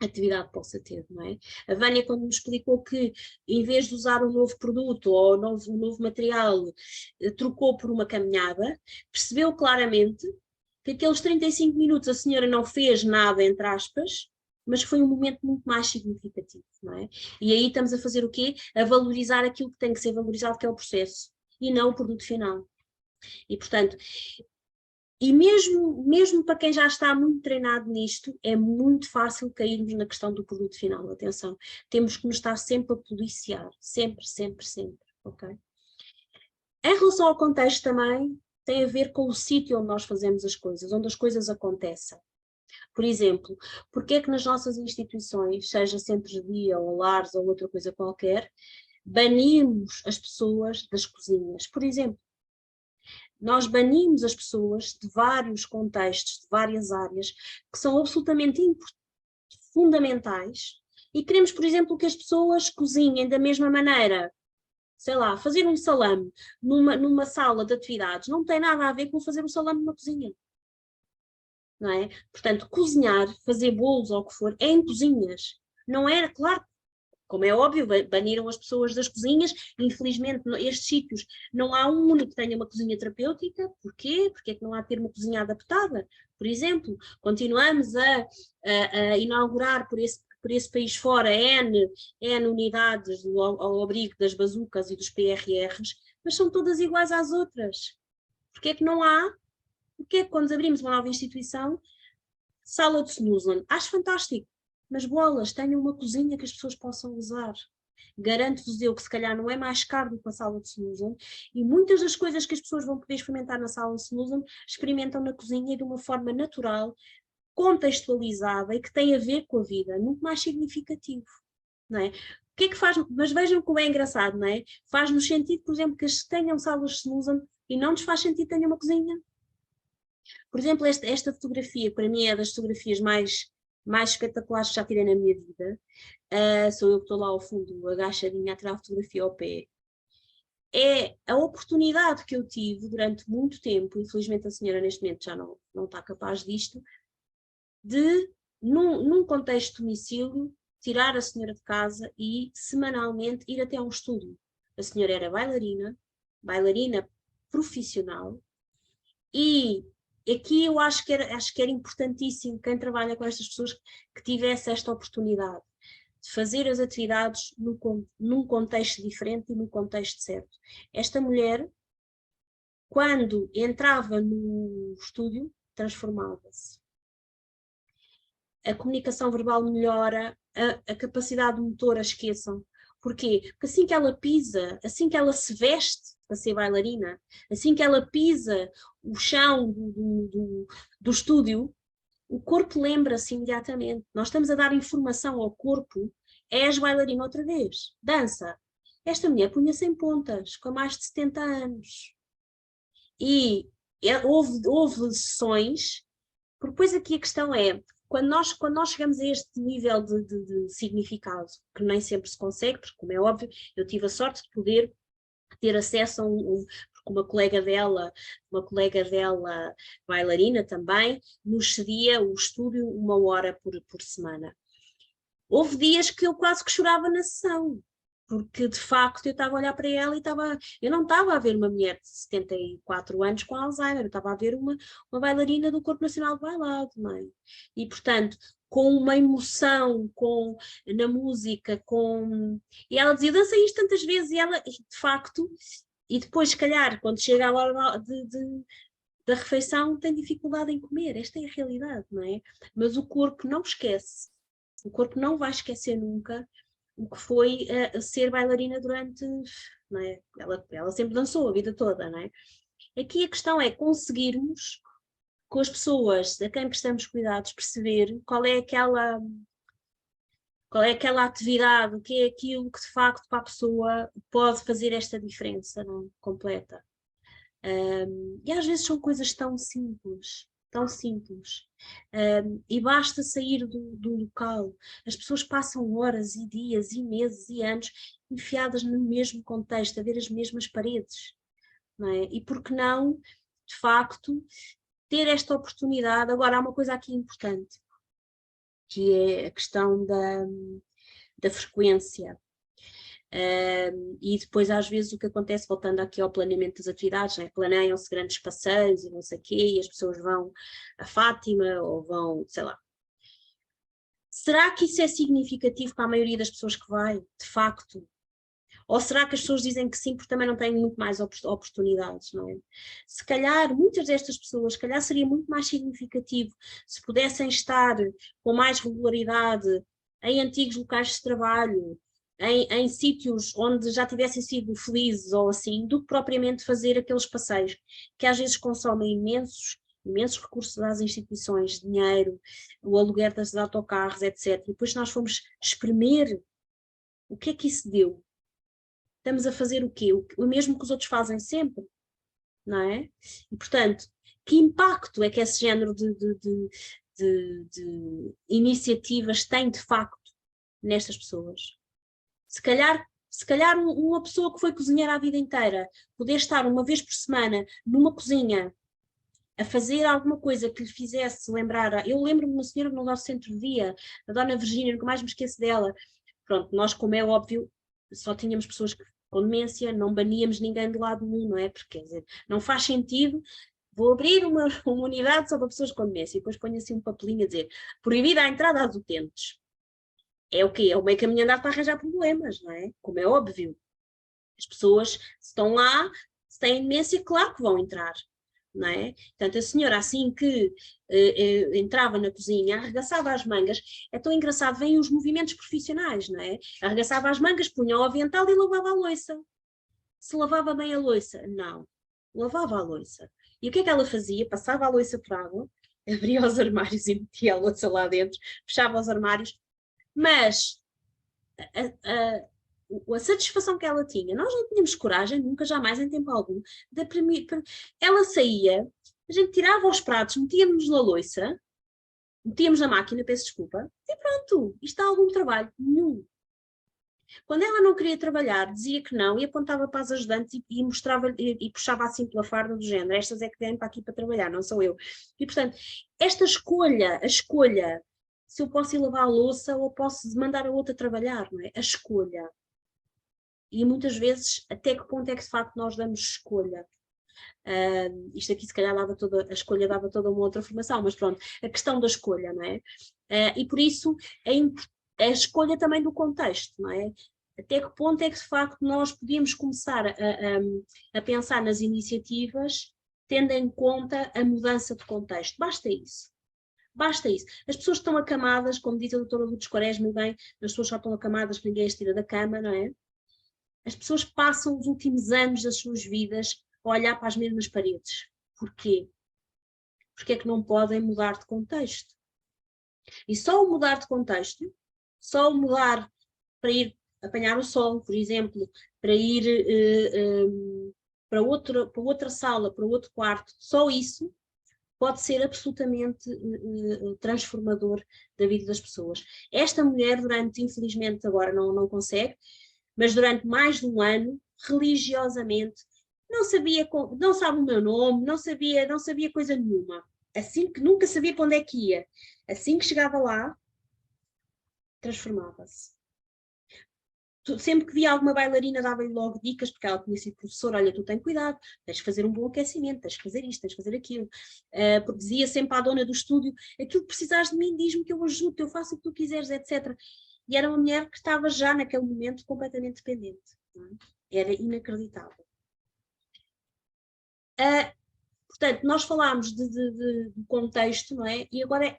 atividade possa ter, não é? A Vânia, quando me explicou que, em vez de usar um novo produto ou um novo material, trocou por uma caminhada, percebeu claramente que aqueles 35 minutos a senhora não fez nada, entre aspas, mas foi um momento muito mais significativo, não é? E aí estamos a fazer o quê? A valorizar aquilo que tem que ser valorizado, que é o processo, e não o produto final. E, portanto, e mesmo para quem já está muito treinado nisto, é muito fácil cairmos na questão do produto final. Atenção, temos que nos estar sempre a policiar, sempre, sempre, sempre, ok? Em relação ao contexto também, tem a ver com o sítio onde nós fazemos as coisas, onde as coisas acontecem. Por exemplo, porque é que nas nossas instituições, seja centros de dia ou lares ou outra coisa qualquer, banimos as pessoas das cozinhas? Por exemplo, nós banimos as pessoas de vários contextos, de várias áreas, que são absolutamente fundamentais, e queremos, por exemplo, que as pessoas cozinhem da mesma maneira. Sei lá, fazer um salame numa sala de atividades não tem nada a ver com fazer um salame numa cozinha. Não é? Portanto, cozinhar, fazer bolos ou o que for, é em cozinhas. Não era, claro, como é óbvio, baniram as pessoas das cozinhas, infelizmente estes sítios não há um único que tenha uma cozinha terapêutica. Porquê? Porque é que não há de ter uma cozinha adaptada? Por exemplo, continuamos a inaugurar por esse país fora N unidades ao abrigo das bazucas e dos PRRs, mas são todas iguais às outras. Porquê é que não há? Porque é que quando abrimos uma nova instituição, sala de snooze, acho fantástico, mas bolas, tenham uma cozinha que as pessoas possam usar. Garanto-vos eu que se calhar não é mais caro do que uma sala de snooze, e muitas das coisas que as pessoas vão poder experimentar na sala de snooze, experimentam na cozinha de uma forma natural, contextualizada e que tem a ver com a vida, muito mais significativo, não é? O que é que faz? Mas vejam como é engraçado, não é? Faz-nos sentido, por exemplo, que as tenham salas de snooze e não nos faz sentido que tenham uma cozinha. Por exemplo, esta fotografia, para mim é das fotografias mais espetaculares que já tirei na minha vida. Sou eu que estou lá ao fundo, agachadinha a tirar a fotografia ao pé. É a oportunidade que eu tive durante muito tempo, infelizmente a senhora neste momento já não está capaz disto, de, num contexto de domicílio, tirar a senhora de casa e semanalmente ir até a um estúdio. A senhora era bailarina profissional, e aqui eu acho que era importantíssimo quem trabalha com estas pessoas que tivesse esta oportunidade de fazer as atividades num contexto diferente e num contexto certo. Esta mulher, quando entrava no estúdio, transformava-se. A comunicação verbal melhora, a capacidade motora, esqueçam. Porquê? Porque assim que ela pisa, assim que ela se veste para ser bailarina, assim que ela pisa o chão do estúdio, o corpo lembra-se imediatamente. Nós estamos a dar informação ao corpo, és bailarina outra vez, dança. Esta mulher punha-se em pontas, com mais de 70 anos. E houve sessões, porque depois aqui a questão é, quando nós chegamos a este nível de significado, que nem sempre se consegue, porque como é óbvio, eu tive a sorte de poder ter acesso a porque uma colega dela bailarina também, nos cedia o estúdio 1 hora por semana. Houve dias que eu quase que chorava na sessão, porque de facto eu estava a olhar para ela e eu não estava a ver uma mulher de 74 anos com Alzheimer, eu estava a ver uma bailarina do Corpo Nacional de Bailado, não é? E portanto, com uma emoção, na música, e ela dizia, dancei isto tantas vezes, e ela, de facto, e depois, se calhar, quando chega a hora da refeição, tem dificuldade em comer, esta é a realidade, não é? Mas o corpo não esquece, o corpo não vai esquecer nunca o que foi ser bailarina durante, não é? Ela sempre dançou a vida toda, não é? Aqui a questão é conseguirmos, com as pessoas a quem prestamos cuidados, perceber qual é aquela atividade, o que é aquilo que de facto para a pessoa pode fazer esta diferença, não? Completa. E às vezes são coisas tão simples, e basta sair do local. As pessoas passam horas e dias e meses e anos enfiadas no mesmo contexto, a ver as mesmas paredes, não é? E por que não, de facto, ter esta oportunidade? Agora há uma coisa aqui importante, que é a questão da frequência. E depois às vezes o que acontece, voltando aqui ao planeamento das atividades, né? Planeiam-se grandes passeios e não sei o quê, e as pessoas vão a Fátima ou vão, sei lá. Será que isso é significativo para a maioria das pessoas que vai, de facto? Ou será que as pessoas dizem que sim porque também não têm muito mais oportunidades, não é? Se calhar, muitas destas pessoas, se calhar seria muito mais significativo se pudessem estar com mais regularidade em antigos locais de trabalho, em sítios onde já tivessem sido felizes ou assim, do que propriamente fazer aqueles passeios que às vezes consomem imensos recursos das instituições, dinheiro, o aluguer dos autocarros, etc. E depois nós fomos espremer o que é que isso deu. Estamos a fazer o quê? O mesmo que os outros fazem sempre, não é? E portanto, que impacto é que esse género de iniciativas tem de facto nestas pessoas? Se calhar uma pessoa que foi cozinheira a vida inteira, poder estar uma vez por semana numa cozinha a fazer alguma coisa que lhe fizesse lembrar. Eu lembro-me de uma senhora no nosso centro de dia, a Dona Virgínia, nunca mais me esqueço dela. Pronto, nós, como é óbvio, só tínhamos pessoas com demência, não baníamos ninguém de lado nenhum, não é? Porque, quer dizer, não faz sentido. Vou abrir uma unidade só para pessoas com demência e depois ponho assim um papelinho a dizer proibida a entrada aos utentes. É o quê? É o meio caminho andar para arranjar problemas, não é? Como é óbvio. As pessoas, se estão lá, se têm demência, claro que vão entrar, não é? Portanto, a senhora, assim que entrava na cozinha, arregaçava as mangas. É tão engraçado, vêm os movimentos profissionais, não é? Arregaçava as mangas, punha o avental e lavava a louça. Se lavava bem a louça? Não. Lavava a louça. E o que é que ela fazia? Passava a louça por água, abria os armários e metia a louça lá dentro, fechava os armários. Mas a satisfação que ela tinha, nós não tínhamos coragem, nunca, jamais, em tempo algum, ela saía, a gente tirava os pratos, metíamos na louça, metíamos na máquina, peço desculpa, e pronto, isto dá algum trabalho? Nenhum. Quando ela não queria trabalhar, dizia que não, e apontava para as ajudantes e mostrava, e puxava assim pela farda do género, estas é que vêm para aqui para trabalhar, não sou eu. E portanto, esta escolha, a escolha, se eu posso ir lavar a louça ou posso mandar a outra trabalhar, não é? A escolha. E muitas vezes, até que ponto é que de facto nós damos escolha? Isto aqui se calhar a escolha dava toda uma outra formação, mas pronto, a questão da escolha, não é? E por isso a escolha também do contexto, não é? Até que ponto é que de facto nós podíamos começar a pensar nas iniciativas tendo em conta a mudança de contexto? Basta isso. Basta isso. As pessoas estão acamadas, como diz a doutora Lourdes Quaresma, bem, as pessoas já estão acamadas que ninguém as tira da cama, não é? As pessoas passam os últimos anos das suas vidas a olhar para as mesmas paredes. Porquê? Porque é que não podem mudar de contexto. E só o mudar de contexto, só o mudar para ir apanhar o sol, por exemplo, para ir para outra sala, para outro quarto, só isso pode ser absolutamente transformador da vida das pessoas. Esta mulher, infelizmente agora não consegue, mas durante mais de um ano, religiosamente, não sabia, não sabe o meu nome, não sabia coisa nenhuma. Assim que nunca sabia para onde é que ia. Assim que chegava lá, transformava-se. Sempre que via alguma bailarina, dava-lhe logo dicas, porque ela tinha sido professora: olha, tu tens cuidado, tens de fazer um bom aquecimento, tens de fazer isto, tens de fazer aquilo. Porque dizia sempre à dona do estúdio: aquilo que precisares de mim, diz-me que eu ajudo, eu faço o que tu quiseres, etc. E era uma mulher que estava já naquele momento completamente dependente. Não é? Era inacreditável. Portanto, nós falámos de contexto, não é? E agora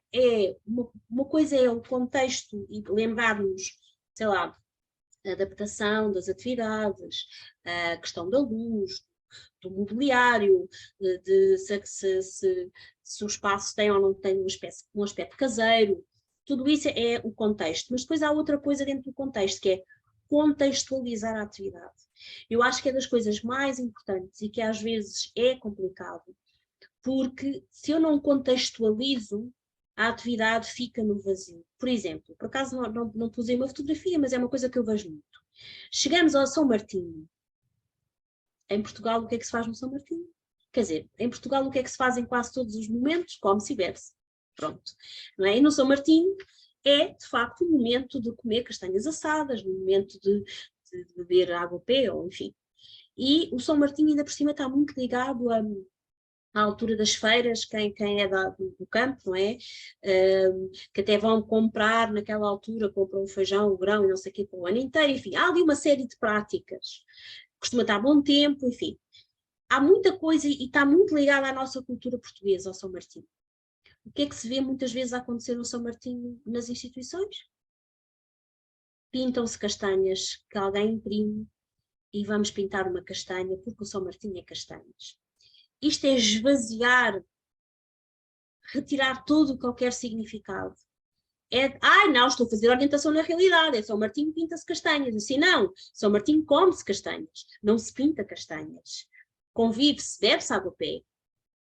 uma coisa é o contexto e lembrarmos, sei lá, a adaptação das atividades, a questão da luz, do mobiliário, se o espaço tem ou não tem um aspecto caseiro. Tudo isso é o contexto. Mas depois há outra coisa dentro do contexto, que é contextualizar a atividade. Eu acho que é das coisas mais importantes e que às vezes é complicado, porque se eu não contextualizo, a atividade fica no vazio. Por exemplo, por acaso não pus aí uma fotografia, mas é uma coisa que eu vejo muito. Chegamos ao São Martinho. Em Portugal, o que é que se faz no São Martinho? Quer dizer, em Portugal, o que é que se faz em quase todos os momentos? Come-se e bebe-se. Pronto. Não é? E no São Martinho é, de facto, o momento de comer castanhas assadas, o momento de beber água pé, ou enfim. E o São Martinho, ainda por cima, está muito ligado à altura das feiras, quem é do campo, não é? Que até vão comprar naquela altura, compram o feijão, o grão e não sei o quê para o ano inteiro, enfim, há ali uma série de práticas. Costuma estar bom tempo, enfim. Há muita coisa e está muito ligada à nossa cultura portuguesa, ao São Martinho. O que é que se vê muitas vezes a acontecer no São Martinho nas instituições? Pintam-se castanhas que alguém imprime e vamos pintar uma castanha porque o São Martinho é castanhas. Isto é esvaziar, retirar todo qualquer significado. Não, estou a fazer orientação na realidade, é São Martinho pinta-se castanhas. Assim, não, São Martinho come-se castanhas, não se pinta castanhas. Convive-se, bebe-se água a pé,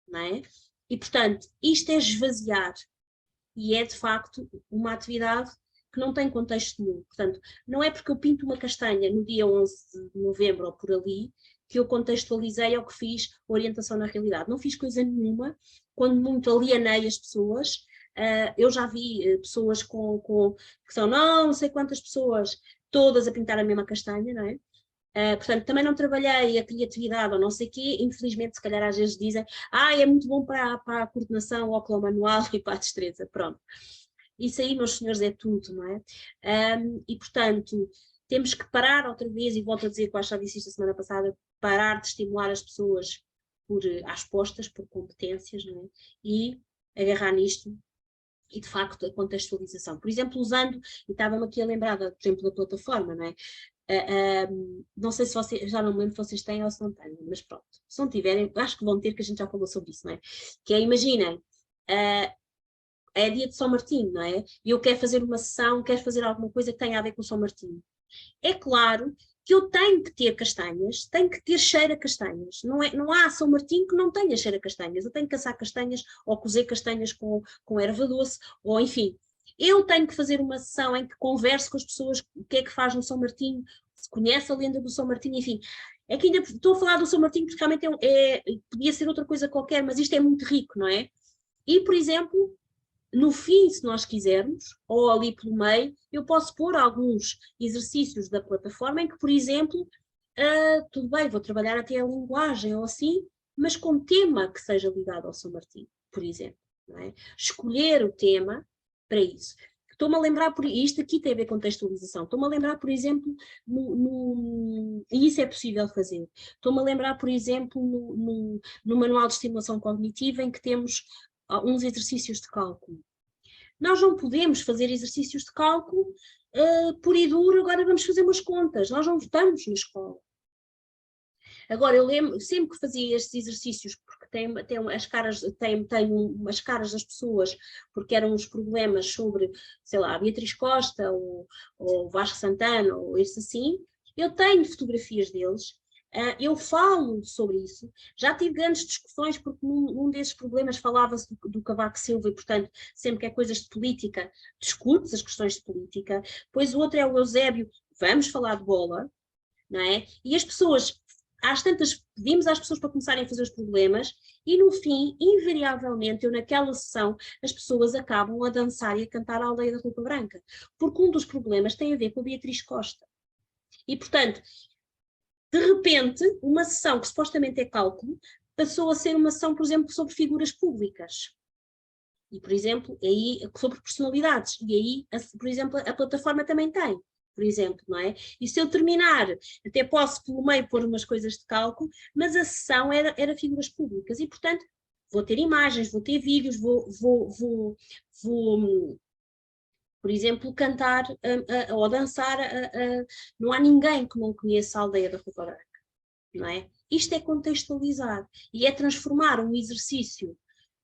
não é? E, portanto, isto é esvaziar. E é, de facto, uma atividade que não tem contexto nenhum. Portanto, não é porque eu pinto uma castanha no dia 11 de novembro ou por ali que eu contextualizei ou que fiz orientação na realidade. Não fiz coisa nenhuma, quando muito alienei as pessoas. Eu já vi pessoas que são não sei quantas pessoas, todas a pintar a mesma castanha, não é? Portanto, também não trabalhei a criatividade ou não sei o quê, infelizmente, se calhar às vezes dizem, é muito bom para a coordenação, ao manual e para a destreza, pronto. Isso aí, meus senhores, é tudo, não é? E, portanto, temos que parar outra vez, e volto a dizer que eu já disse isto a semana passada, parar de estimular as pessoas às postas, por competências, não é? E agarrar nisto, e de facto a contextualização. Por exemplo, usando, e estava-me aqui a lembrar, por exemplo, da plataforma, não é? Não sei se vocês, já não me lembro se vocês têm ou se não têm, mas pronto, se não tiverem, acho que vão ter, que a gente já falou sobre isso, não é? Que é, imaginem, é dia de São Martinho, não é? E eu quero fazer uma sessão, quero fazer alguma coisa que tenha a ver com São Martinho. É claro que eu tenho que ter castanhas, tenho que ter cheiro a castanhas. Não há São Martinho que não tenha cheiro a castanhas. Eu tenho que assar castanhas ou cozer castanhas com erva doce, ou enfim. Eu tenho que fazer uma sessão em que converso com as pessoas o que é que faz no São Martinho, se conhece a lenda do São Martinho, enfim. É que ainda estou a falar do São Martinho porque realmente podia ser outra coisa qualquer, mas isto é muito rico, não é? E, por exemplo, no fim, se nós quisermos, ou ali pelo meio, eu posso pôr alguns exercícios da plataforma em que, por exemplo, tudo bem, vou trabalhar até a linguagem ou assim, mas com tema que seja ligado ao São Martinho, por exemplo. Não é? Escolher o tema para isso. Estou-me a lembrar, isto aqui tem a ver com contextualização, estou-me a lembrar, por exemplo, e isso é possível fazer, estou-me a lembrar, por exemplo, no Manual de Estimulação Cognitiva, em que temos uns exercícios de cálculo. Nós não podemos fazer exercícios de cálculo puro e duro, agora vamos fazer umas contas, nós não votamos na escola. Agora, eu lembro, sempre que fazia estes exercícios, porque tem umas caras das pessoas, porque eram uns problemas sobre, sei lá, Beatriz Costa, ou Vasco Santana, ou isso assim, eu tenho fotografias deles, eu falo sobre isso, já tive grandes discussões, porque num desses problemas falava-se do Cavaco Silva, e portanto, sempre que é coisas de política, discute-se as questões de política, depois o outro é o Eusébio, vamos falar de bola, não é? E as pessoas às tantas pedimos às pessoas para começarem a fazer os problemas e no fim, invariavelmente, eu naquela sessão, as pessoas acabam a dançar e a cantar a Aldeia da Roupa Branca, porque um dos problemas tem a ver com a Beatriz Costa. E, portanto, de repente, uma sessão que supostamente é cálculo, passou a ser uma sessão, por exemplo, sobre figuras públicas. E, por exemplo, aí, sobre personalidades. E aí, por exemplo, a plataforma também tem, por exemplo, não é? E se eu terminar, até posso pelo meio pôr umas coisas de cálculo, mas a sessão era figuras públicas. E, portanto, vou ter imagens, vou ter vídeos, vou por exemplo, cantar ou dançar. Não há ninguém que não conheça a Aldeia da Roupa Branca, não é? Isto é contextualizar e é transformar um exercício,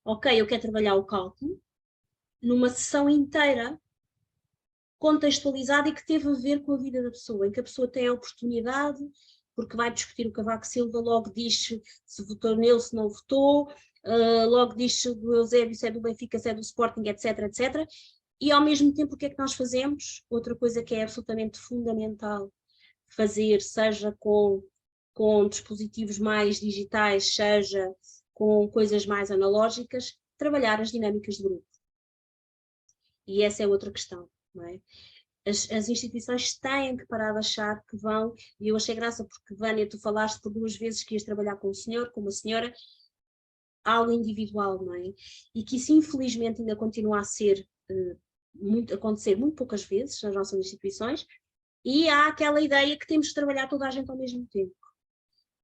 ok, eu quero trabalhar o cálculo, numa sessão inteira contextualizada e que teve a ver com a vida da pessoa, em que a pessoa tem a oportunidade, porque vai discutir o Cavaco Silva, logo diz se votou nele, se não votou, logo diz se do Eusébio, se é do Benfica, se é do Sporting, etc, etc. E ao mesmo tempo o que é que nós fazemos? Outra coisa que é absolutamente fundamental fazer, seja com dispositivos mais digitais, seja com coisas mais analógicas, trabalhar as dinâmicas de grupo. E essa é outra questão, não é? As instituições têm que parar de achar que vão, e eu achei graça porque, Vânia, tu falaste por 2 vezes que ias trabalhar com um senhor, com uma senhora, algo individual, não é? E que isso infelizmente ainda continua a ser, acontecer muito poucas vezes nas nossas instituições, e há aquela ideia que temos de trabalhar toda a gente ao mesmo tempo.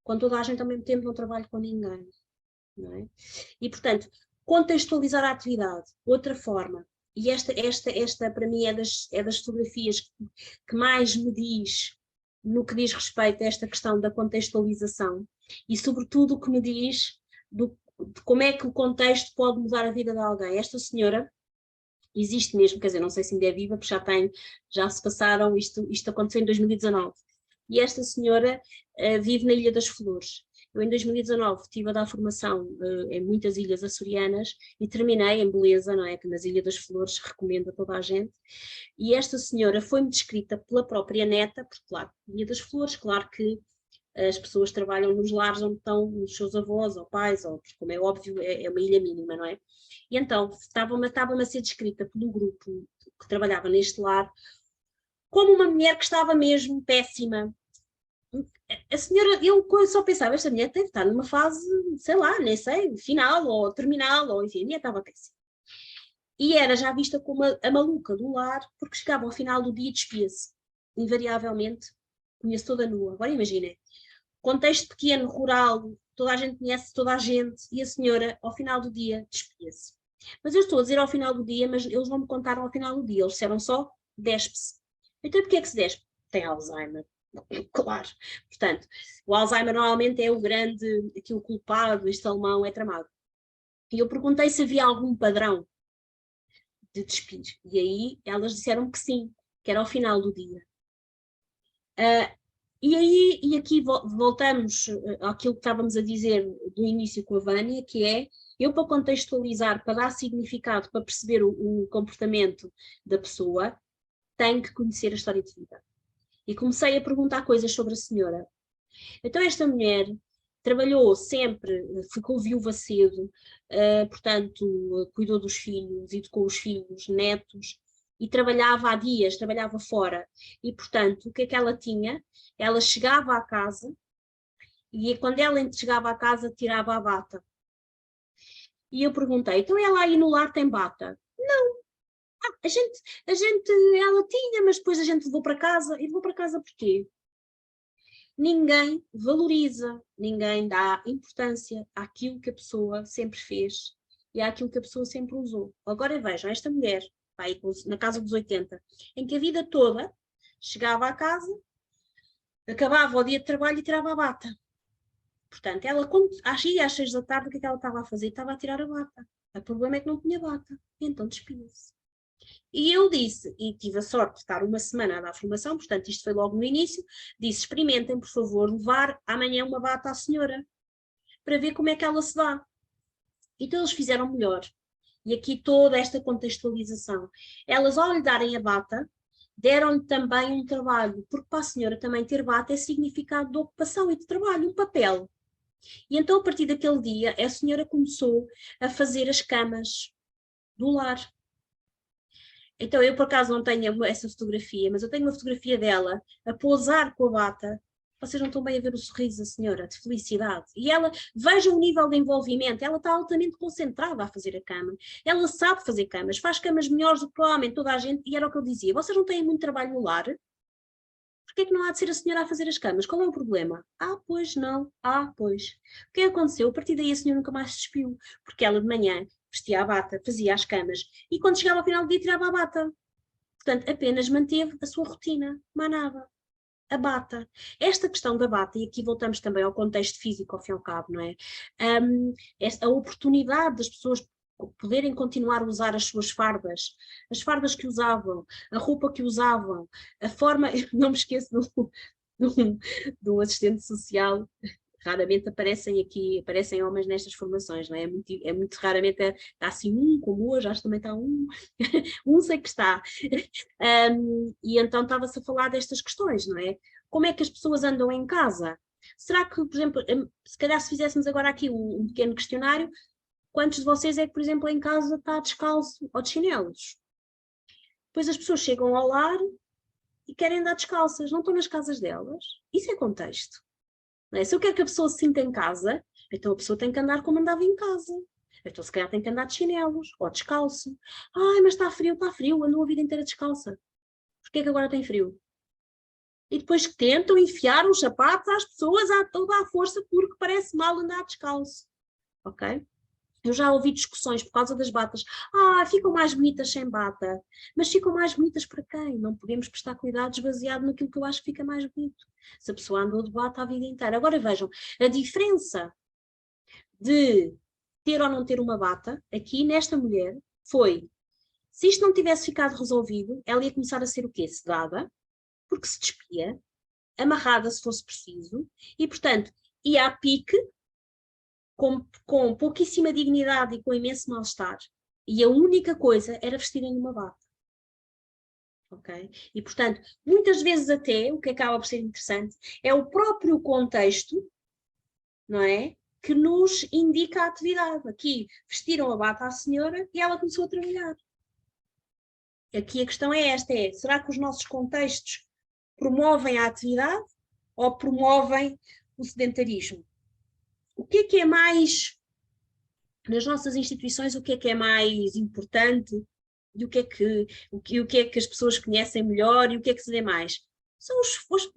Quando toda a gente ao mesmo tempo não trabalha com ninguém, não é? E, portanto, contextualizar a atividade, outra forma, e esta para mim é das fotografias que mais me diz no que diz respeito a esta questão da contextualização e sobretudo o que me diz de como é que o contexto pode mudar a vida de alguém. Esta senhora existe mesmo, quer dizer, não sei se ainda é viva, porque já se passaram, isto aconteceu em 2019, e esta senhora vive na Ilha das Flores. Eu em 2019 estive a dar formação em muitas ilhas açorianas e terminei em Beleza, não é? Que nas Ilhas das Flores recomendo a toda a gente. E esta senhora foi-me descrita pela própria neta, porque claro, Ilha das Flores, claro que as pessoas trabalham nos lares onde estão os seus avós ou pais, ou, como é óbvio, é uma ilha mínima, não é? E então estava-me a ser descrita pelo grupo que trabalhava neste lar como uma mulher que estava mesmo péssima. A senhora, eu só pensava, esta mulher deve estar numa fase, sei lá, nem sei, final ou terminal, ou enfim, a mulher estava péssima. E era já vista como a maluca do lar, porque chegava ao final do dia e despia-se. Invariavelmente, conheço toda nua. Agora imaginem, contexto pequeno, rural, toda a gente conhece toda a gente, e a senhora, ao final do dia, despia-se. Mas eu estou a dizer ao final do dia, mas eles não me contaram ao final do dia, eles disseram só, despe-se. Então porquê é que se despe? Tem Alzheimer. Claro. Portanto, o Alzheimer normalmente é o grande, aqui o culpado, este alemão é tramado. E eu perguntei se havia algum padrão de despir. E aí elas disseram que sim, que era ao final do dia. E aqui voltamos àquilo que estávamos a dizer do início com a Vânia, que é, eu para contextualizar, para dar significado, para perceber o comportamento da pessoa, tenho que conhecer a história de vida. E comecei a perguntar coisas sobre a senhora. Então esta mulher trabalhou sempre, ficou viúva cedo, portanto cuidou dos filhos, educou os filhos, netos, e trabalhava há dias, trabalhava fora. E portanto o que é que ela tinha? Ela chegava à casa e quando ela chegava à casa tirava a bata. E eu perguntei, então ela aí no lar tem bata? Não. Ela tinha, mas depois a gente levou para casa. E levou para casa porquê? Ninguém valoriza, ninguém dá importância àquilo que a pessoa sempre fez e àquilo que a pessoa sempre usou. Agora vejam, esta mulher, vai na casa dos 80, em que a vida toda chegava à casa, acabava o dia de trabalho e tirava a bata. Portanto, ela, quando ia às 6 da tarde, o que é que ela estava a fazer? Estava a tirar a bata. O problema é que não tinha bata. Então despia-se. E eu disse, e tive a sorte de estar uma semana a dar formação, portanto isto foi logo no início, disse, experimentem, por favor, levar amanhã uma bata à senhora, para ver como é que ela se dá. Então eles fizeram melhor. E aqui toda esta contextualização. Elas, ao lhe darem a bata, deram-lhe também um trabalho, porque para a senhora também ter bata é significado de ocupação e de trabalho, um papel. E então, a partir daquele dia, a senhora começou a fazer as camas do lar. Então, eu por acaso não tenho essa fotografia, mas eu tenho uma fotografia dela a pousar com a bata. Vocês não estão bem a ver o sorriso da senhora, de felicidade. E ela, vejam o nível de envolvimento, ela está altamente concentrada a fazer a cama. Ela sabe fazer camas, faz camas melhores do que provavelmente toda a gente, e era o que eu dizia. Vocês não têm muito trabalho no lar? Porquê é que não há de ser a senhora a fazer as camas? Qual é o problema? Ah, pois não. Ah, pois. O que aconteceu? A partir daí a senhora nunca mais se despiu, porque ela de manhã vestia a bata, fazia as camas, e quando chegava ao final do dia tirava a bata. Portanto, apenas manteve a sua rotina, mais nada. A bata. Esta questão da bata, e aqui voltamos também ao contexto físico, ao fim e ao cabo, não é? A oportunidade das pessoas poderem continuar a usar as suas fardas, as fardas que usavam, a roupa que usavam, a forma, não me esqueço de um assistente social, raramente aparecem homens nestas formações, não é? É muito raramente, está assim um, como hoje, acho que também está um, um sei que está. E então estava-se a falar destas questões, não é? Como é que as pessoas andam em casa? Será que, por exemplo, se calhar se fizéssemos agora aqui um pequeno questionário, quantos de vocês é que, por exemplo, em casa está descalço ou de chinelos? Depois as pessoas chegam ao lar e querem andar descalças, não estão nas casas delas. Isso é contexto. Não é? Se eu quero que a pessoa se sinta em casa, então a pessoa tem que andar como andava em casa. Então se calhar tem que andar de chinelos ou descalço. Ai, mas está frio, andou a vida inteira descalça. Porquê é que agora tem frio? E depois tentam enfiar os sapatos às pessoas a toda a força porque parece mal andar descalço. Ok? Eu já ouvi discussões por causa das batas. Ah, ficam mais bonitas sem bata. Mas ficam mais bonitas para quem? Não podemos prestar cuidados baseado naquilo que eu acho que fica mais bonito. Se a pessoa andou de bata a vida inteira. Agora vejam, a diferença de ter ou não ter uma bata, aqui nesta mulher, foi, se isto não tivesse ficado resolvido, ela ia começar a ser o quê? Sedada, porque se despia, amarrada se fosse preciso, e portanto, ia a pique, com pouquíssima dignidade e com imenso mal-estar. E a única coisa era vestirem uma bata. Ok? E, portanto, muitas vezes até, o que acaba por ser interessante, é o próprio contexto, não é? Que nos indica a atividade. Aqui, vestiram a bata à senhora e ela começou a trabalhar. Aqui a questão é esta, será que os nossos contextos promovem a atividade ou promovem o sedentarismo? O que é mais, nas nossas instituições, o que é mais importante e o que é que as pessoas conhecem melhor e o que é que se vê mais? São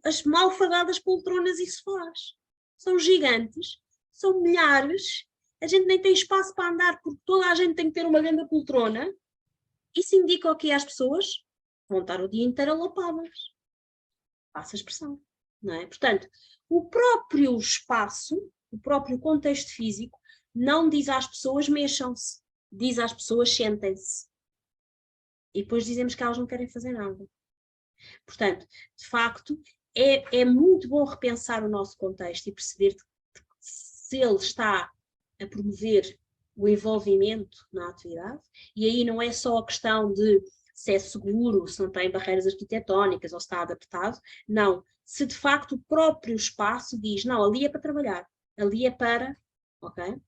as malfadadas poltronas e sofás. São gigantes, são milhares, a gente nem tem espaço para andar porque toda a gente tem que ter uma grande poltrona. Isso indica o que às pessoas? Vão estar o dia inteiro alopadas. Passa a expressão, não é? Portanto, o próprio espaço, o próprio contexto físico, não diz às pessoas mexam-se, diz às pessoas sentem-se. E depois dizemos que elas não querem fazer nada. Portanto, de facto, é muito bom repensar o nosso contexto e perceber se ele está a promover o envolvimento na atividade, e aí não é só a questão de se é seguro, se não tem barreiras arquitetónicas ou se está adaptado, não. Se de facto o próprio espaço diz, não, ali é para trabalhar, ali é para, ok?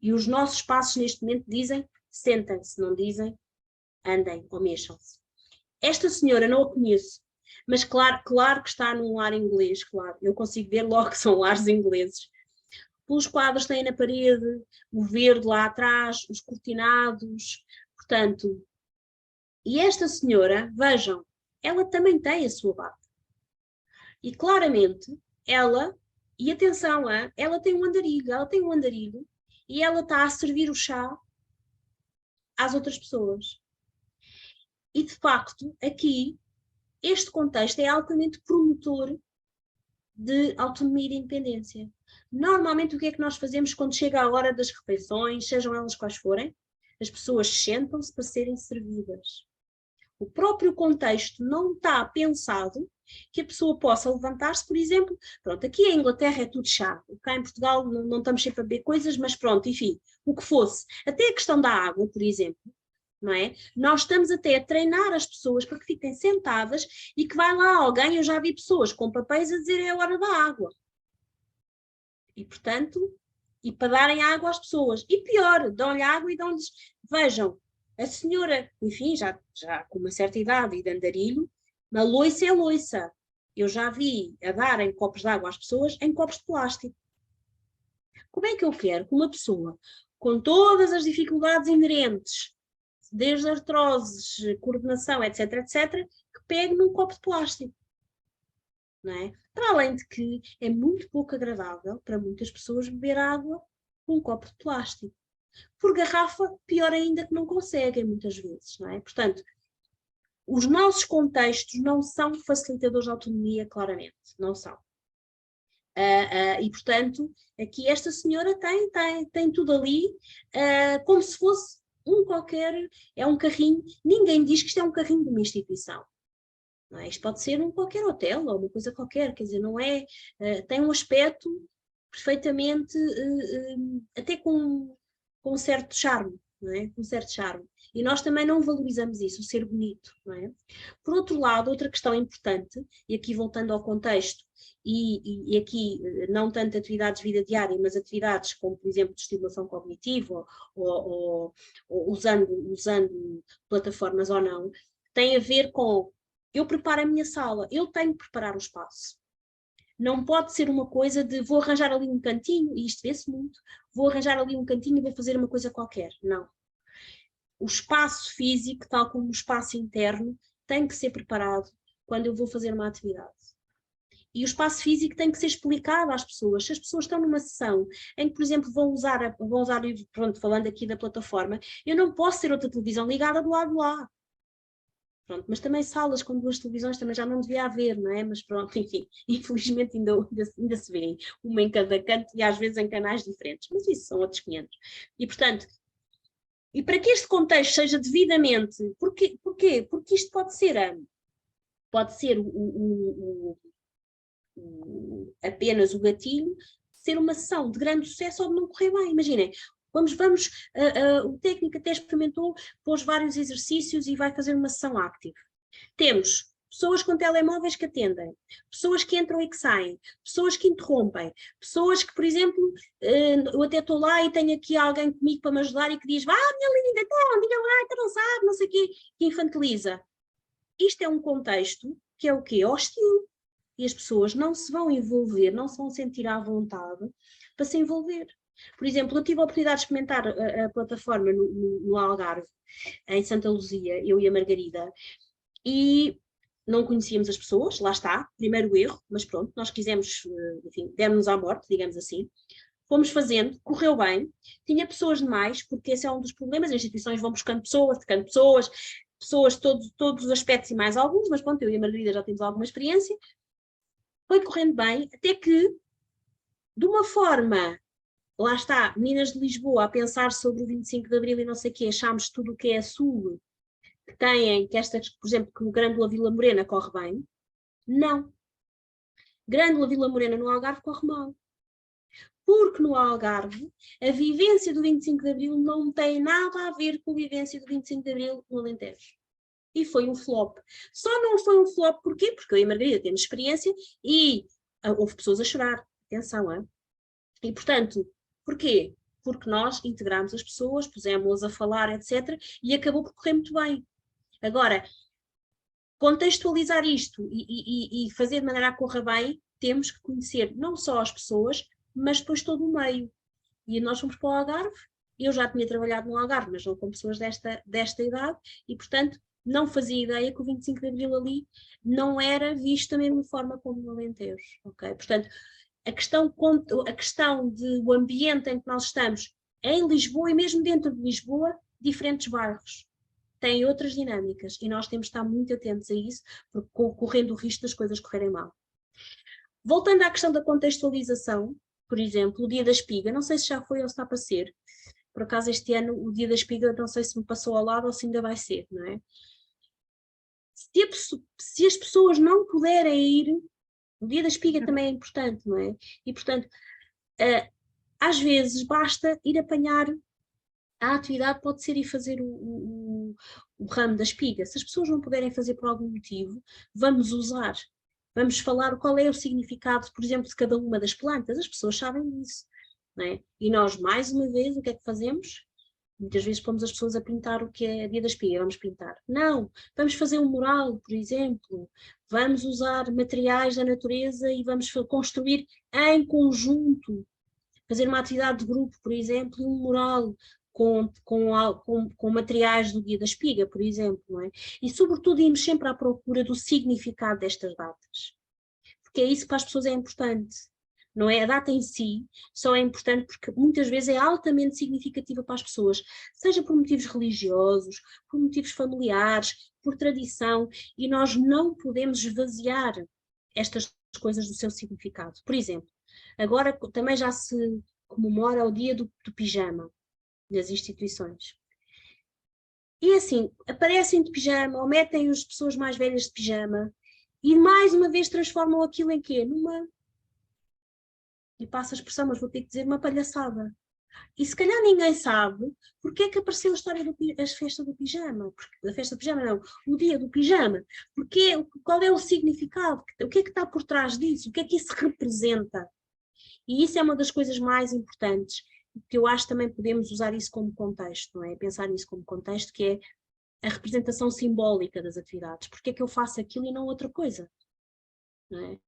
E os nossos espaços neste momento dizem, sentem-se, não dizem, andem ou mexam-se. Esta senhora não a conheço, mas claro que está num lar inglês, claro, eu consigo ver logo que são lares ingleses. Pelos quadros que têm na parede, o verde lá atrás, os cortinados, portanto. E esta senhora, vejam, ela também tem a sua bata. E claramente, ela, e atenção, ela tem um andarilho e ela está a servir o chá às outras pessoas. E de facto, aqui, este contexto é altamente promotor de autonomia e independência. Normalmente o que é que nós fazemos quando chega a hora das refeições, sejam elas quais forem? As pessoas sentam-se para serem servidas. O próprio contexto não está pensado que a pessoa possa levantar-se, por exemplo, pronto, aqui em Inglaterra é tudo chá, cá em Portugal não estamos sempre a beber coisas, mas pronto, enfim, o que fosse. Até a questão da água, por exemplo, não é? Nós estamos até a treinar as pessoas para que fiquem sentadas e que vai lá alguém, eu já vi pessoas com papéis a dizer é a hora da água. E, portanto, e para darem água às pessoas. E pior, dão-lhe água e dão-lhes... Vejam, a senhora, enfim, já com uma certa idade e de andarilho, na loiça é loiça. Eu já vi a darem copos de água às pessoas em copos de plástico. Como é que eu quero que uma pessoa com todas as dificuldades inerentes, desde artroses, coordenação, etc., etc., que pegue num copo de plástico? Não é? Para além de que é muito pouco agradável para muitas pessoas beber água num copo de plástico. Por garrafa, pior ainda que não conseguem muitas vezes, não é? Portanto, os nossos contextos não são facilitadores de autonomia, claramente, não são. E, portanto, aqui esta senhora tem tudo ali, como se fosse é um carrinho, ninguém diz que isto é um carrinho de uma instituição. Não é? Isto pode ser qualquer hotel ou uma coisa qualquer, quer dizer, não é, tem um aspecto perfeitamente, até com um certo charme, não é? Com um certo charme. E nós também não valorizamos isso, o ser bonito, não é? Por outro lado, outra questão importante, e aqui voltando ao contexto, e aqui não tanto atividades de vida diária, mas atividades como, por exemplo, de estimulação cognitiva ou usando plataformas ou não, tem a ver com eu preparo a minha sala, eu tenho que preparar o espaço. Não pode ser uma coisa de vou arranjar ali um cantinho, e isto vê-se muito, vou arranjar ali um cantinho e vou fazer uma coisa qualquer. Não. O espaço físico, tal como o espaço interno, tem que ser preparado quando eu vou fazer uma atividade. E o espaço físico tem que ser explicado às pessoas. Se as pessoas estão numa sessão em que, por exemplo, vão usar pronto, falando aqui da plataforma, eu não posso ter outra televisão ligada do lado de lá. Pronto, mas também salas com 2 televisões também já não devia haver, não é? Mas pronto, enfim, infelizmente ainda se vê uma em cada canto e às vezes em canais diferentes, mas isso são outros 500. E portanto, e para que este contexto seja devidamente, porquê? Porque isto pode ser apenas o gatilho, ser uma sessão de grande sucesso ou de não correr bem. Imaginem, o técnico até experimentou, pôs vários exercícios e vai fazer uma sessão active. Temos pessoas com telemóveis que atendem, pessoas que entram e que saem, pessoas que interrompem, pessoas que, por exemplo, eu até estou lá e tenho aqui alguém comigo para me ajudar e que diz, minha linda, então, diga lá, então não sabe, não sei o quê, que infantiliza. Isto é um contexto que é o quê? Hostil. E as pessoas não se vão envolver, não se vão sentir à vontade para se envolver. Por exemplo, eu tive a oportunidade de experimentar a plataforma no Algarve, em Santa Luzia, eu e a Margarida, e não conhecíamos as pessoas, lá está, primeiro erro, mas pronto, nós quisemos, enfim, demos-nos à morte, digamos assim. Fomos fazendo, correu bem, tinha pessoas demais, porque esse é um dos problemas, as instituições vão buscando pessoas de todos os aspectos e mais alguns, mas pronto, eu e a Margarida já temos alguma experiência, foi correndo bem, até que, de uma forma, lá está, meninas de Lisboa a pensar sobre o 25 de Abril e não sei o quê, achámos tudo o que é sul, que estas, por exemplo, que o Grândola Vila Morena corre bem. Não. Grândola Vila Morena no Algarve corre mal. Porque no Algarve, a vivência do 25 de Abril não tem nada a ver com a vivência do 25 de Abril no Alentejo. E foi um flop. Só não foi um flop porquê? Porque eu e a Margarida temos experiência e houve pessoas a chorar. Atenção, hein? E portanto, porquê? Porque nós integramos as pessoas, pusemos-las a falar, etc. E acabou por correr muito bem. Agora, contextualizar isto e fazer de maneira a correr bem, temos que conhecer não só as pessoas, mas depois todo o meio. E nós fomos para o Algarve, eu já tinha trabalhado no Algarve, mas não com pessoas desta idade, e portanto não fazia ideia que o 25 de Abril ali não era visto da mesma forma como no Alentejo, ok? Portanto, a questão do ambiente em que nós estamos em Lisboa e mesmo dentro de Lisboa, diferentes bairros têm outras dinâmicas e nós temos de estar muito atentos a isso, porque correndo o risco das coisas correrem mal. Voltando à questão da contextualização, por exemplo, o Dia da Espiga, não sei se já foi ou se está para ser. Por acaso este ano o Dia da Espiga não sei se me passou ao lado ou se ainda vai ser, não é? Se as pessoas não puderem ir, o Dia da Espiga também é importante, não é? E portanto, às vezes basta ir apanhar a atividade, pode ser ir fazer o ramo da espiga. Se as pessoas não puderem fazer por algum motivo, vamos usar. Vamos falar qual é o significado, por exemplo, de cada uma das plantas. As pessoas sabem disso, não é? E nós, mais uma vez, o que é que fazemos? Muitas vezes pomos as pessoas a pintar o que é dia da espiga, vamos pintar. Não, vamos fazer um mural, por exemplo. Vamos usar materiais da natureza e vamos construir em conjunto. Fazer uma atividade de grupo, por exemplo, e um mural com materiais do dia da espiga, por exemplo, não é? E sobretudo irmos sempre à procura do significado destas datas. Porque é isso que para as pessoas é importante. Não é a data em si, só é importante porque muitas vezes é altamente significativa para as pessoas, seja por motivos religiosos, por motivos familiares, por tradição, e nós não podemos esvaziar estas coisas do seu significado. Por exemplo, agora também já se comemora o dia do pijama nas instituições. E assim, aparecem de pijama ou metem as pessoas mais velhas de pijama e mais uma vez transformam aquilo em quê? E passa a expressão, mas vou ter que dizer uma palhaçada. E se calhar ninguém sabe porque é que apareceu a história da festa do pijama. A festa do pijama não, o dia do pijama. Qual é o significado? O que é que está por trás disso? O que é que isso representa? E isso é uma das coisas mais importantes, que eu acho que também podemos usar isso como contexto, não é? Pensar nisso como contexto, que é a representação simbólica das atividades. Porque é que eu faço aquilo e não outra coisa? Não é?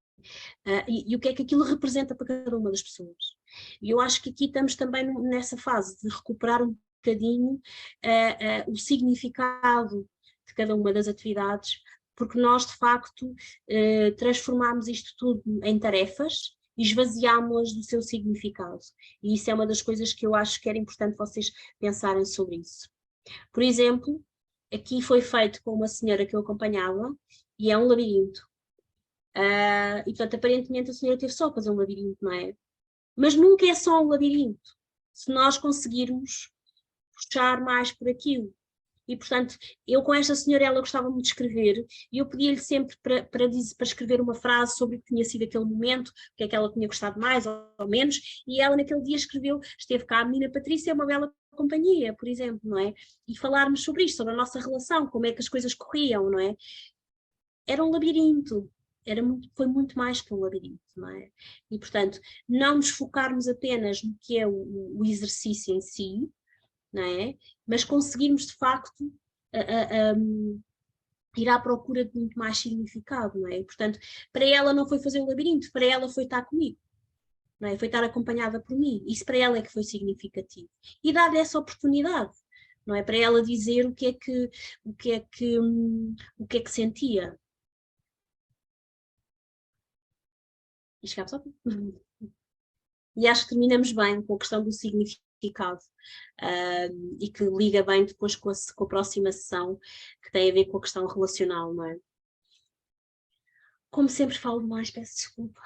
E o que é que aquilo representa para cada uma das pessoas. E eu acho que aqui estamos também nessa fase de recuperar um bocadinho o significado de cada uma das atividades, porque nós de facto transformámos isto tudo em tarefas e esvaziámos-las do seu significado. E isso é uma das coisas que eu acho que era importante vocês pensarem sobre isso. Por exemplo, aqui foi feito com uma senhora que eu acompanhava e é um labirinto. E portanto, aparentemente a senhora teve só a fazer um labirinto, não é? Mas nunca é só um labirinto, se nós conseguirmos puxar mais por aquilo. E portanto, eu com esta senhora, ela gostava muito de escrever, e eu pedia-lhe sempre para escrever uma frase sobre o que tinha sido aquele momento, o que é que ela tinha gostado mais ou menos, e ela naquele dia escreveu, esteve cá a menina Patrícia, é uma bela companhia, por exemplo, não é? E falarmos sobre isto, sobre a nossa relação, como é que as coisas corriam, não é? Era um labirinto. Foi muito mais que um labirinto, não é? E, portanto, não nos focarmos apenas no que é o exercício em si, não é? Mas conseguirmos, de facto, ir à procura de muito mais significado, não é? E, portanto, para ela não foi fazer o labirinto, para ela foi estar comigo, não é? Foi estar acompanhada por mim. Isso para ela é que foi significativo. E dar-lhe essa oportunidade, não é? Para ela dizer o que é que sentia. E chegámos ao fim. E acho que terminamos bem com a questão do significado e que liga bem depois com a próxima sessão, que tem a ver com a questão relacional, não é? Como sempre falo demais, peço desculpa.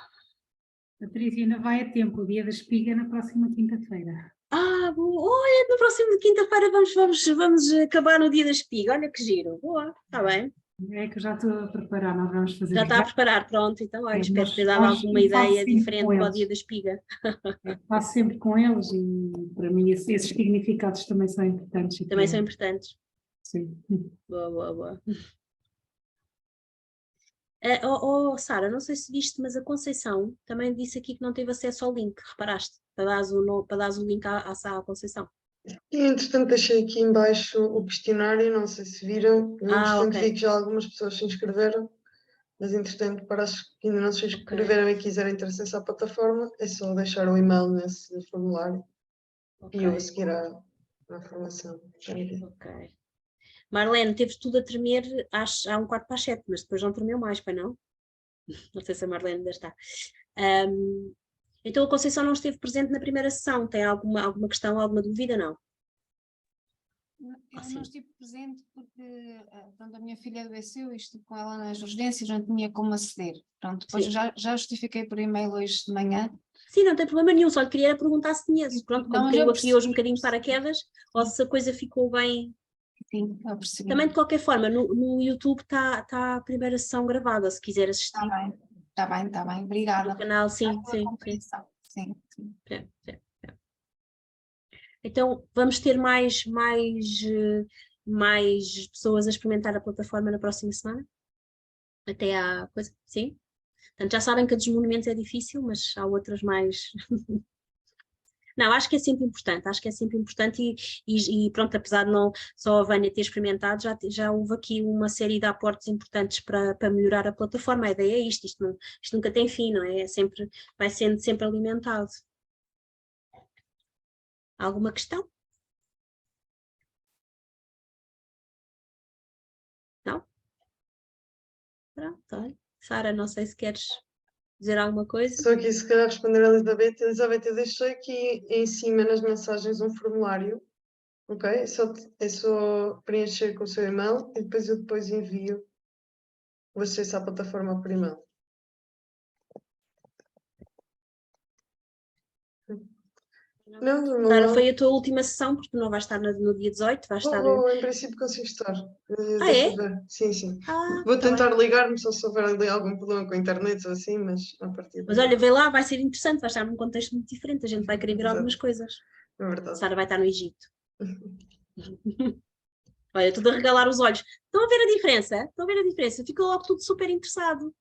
Patrícia, ainda vai a tempo, o dia da espiga na próxima quinta-feira. Boa. Olha, na próxima quinta-feira vamos acabar no dia da espiga, olha que giro, boa, está bem. É que eu já estou a preparar, nós vamos fazer. Já está a preparar, pronto, então olha, espero ter dado alguma ideia diferente para o dia da espiga. Faço sempre com eles e para mim esses significados também são importantes. Também são importantes. Sim. Boa. Sara, não sei se viste, mas a Conceição também disse aqui que não teve acesso ao link, reparaste? Para dares o link à Conceição. E entretanto deixei aqui em baixo o questionário, não sei se viram. Entretanto vi que já algumas pessoas se inscreveram, mas entretanto para as que ainda não se inscreveram e quiserem ter acesso à plataforma, é só deixar o e-mail nesse formulário e eu a seguir à formação. Ok. Marlene, teve tudo a tremer há 6:45, mas depois não tremeu mais, para não? Não sei se a Marlene ainda está. Então a Conceição não esteve presente na primeira sessão, tem alguma questão, alguma dúvida, não? Eu não estive presente porque pronto, a minha filha adoeceu e estive com ela nas urgências, não tinha como aceder. Pronto, depois já justifiquei por e-mail hoje de manhã. Sim, não tem problema nenhum, só lhe queria perguntar se tinha, pronto, como caiu aqui hoje um bocadinho de paraquedas, ou se a coisa ficou bem. Sim, eu percebi. Também de qualquer forma, no YouTube está a primeira sessão gravada, se quiser assistir. Está bem, obrigada. No canal, sim. Então vamos ter mais mais pessoas a experimentar a plataforma na próxima semana? Até à coisa? Sim? Portanto, já sabem que a dos monumentos é difícil, mas há outras mais... Não, acho que é sempre importante e pronto, apesar de não só a Vânia ter experimentado, já houve aqui uma série de aportes importantes para melhorar a plataforma. A ideia é isto nunca tem fim, não é? Vai sendo sempre alimentado. Alguma questão? Não? Pronto, olha. Sara, não sei se queres dizer alguma coisa. Estou aqui, se calhar, a responder a Elizabeth. Elizabeth, eu deixei aqui em cima nas mensagens um formulário, ok? É só preencher com o seu e-mail e depois eu envio o acesso à plataforma por e-mail. Não, Sara, foi a tua última sessão, porque tu não vais estar no dia 18, vais estar... em princípio consigo estar. Deixa eu ver. Sim. Vou tá tentar bem. ligar-me só se houver ali algum problema com a internet ou assim, mas a partir Mas olha, vê lá, vai ser interessante, vai estar num contexto muito diferente, a gente vai querer ver Exato. algumas coisas. É verdade. Sara vai estar no Egito. Olha, tudo a regalar os olhos. Estão a ver a diferença? Estão a ver a diferença? Ficou logo tudo super interessado.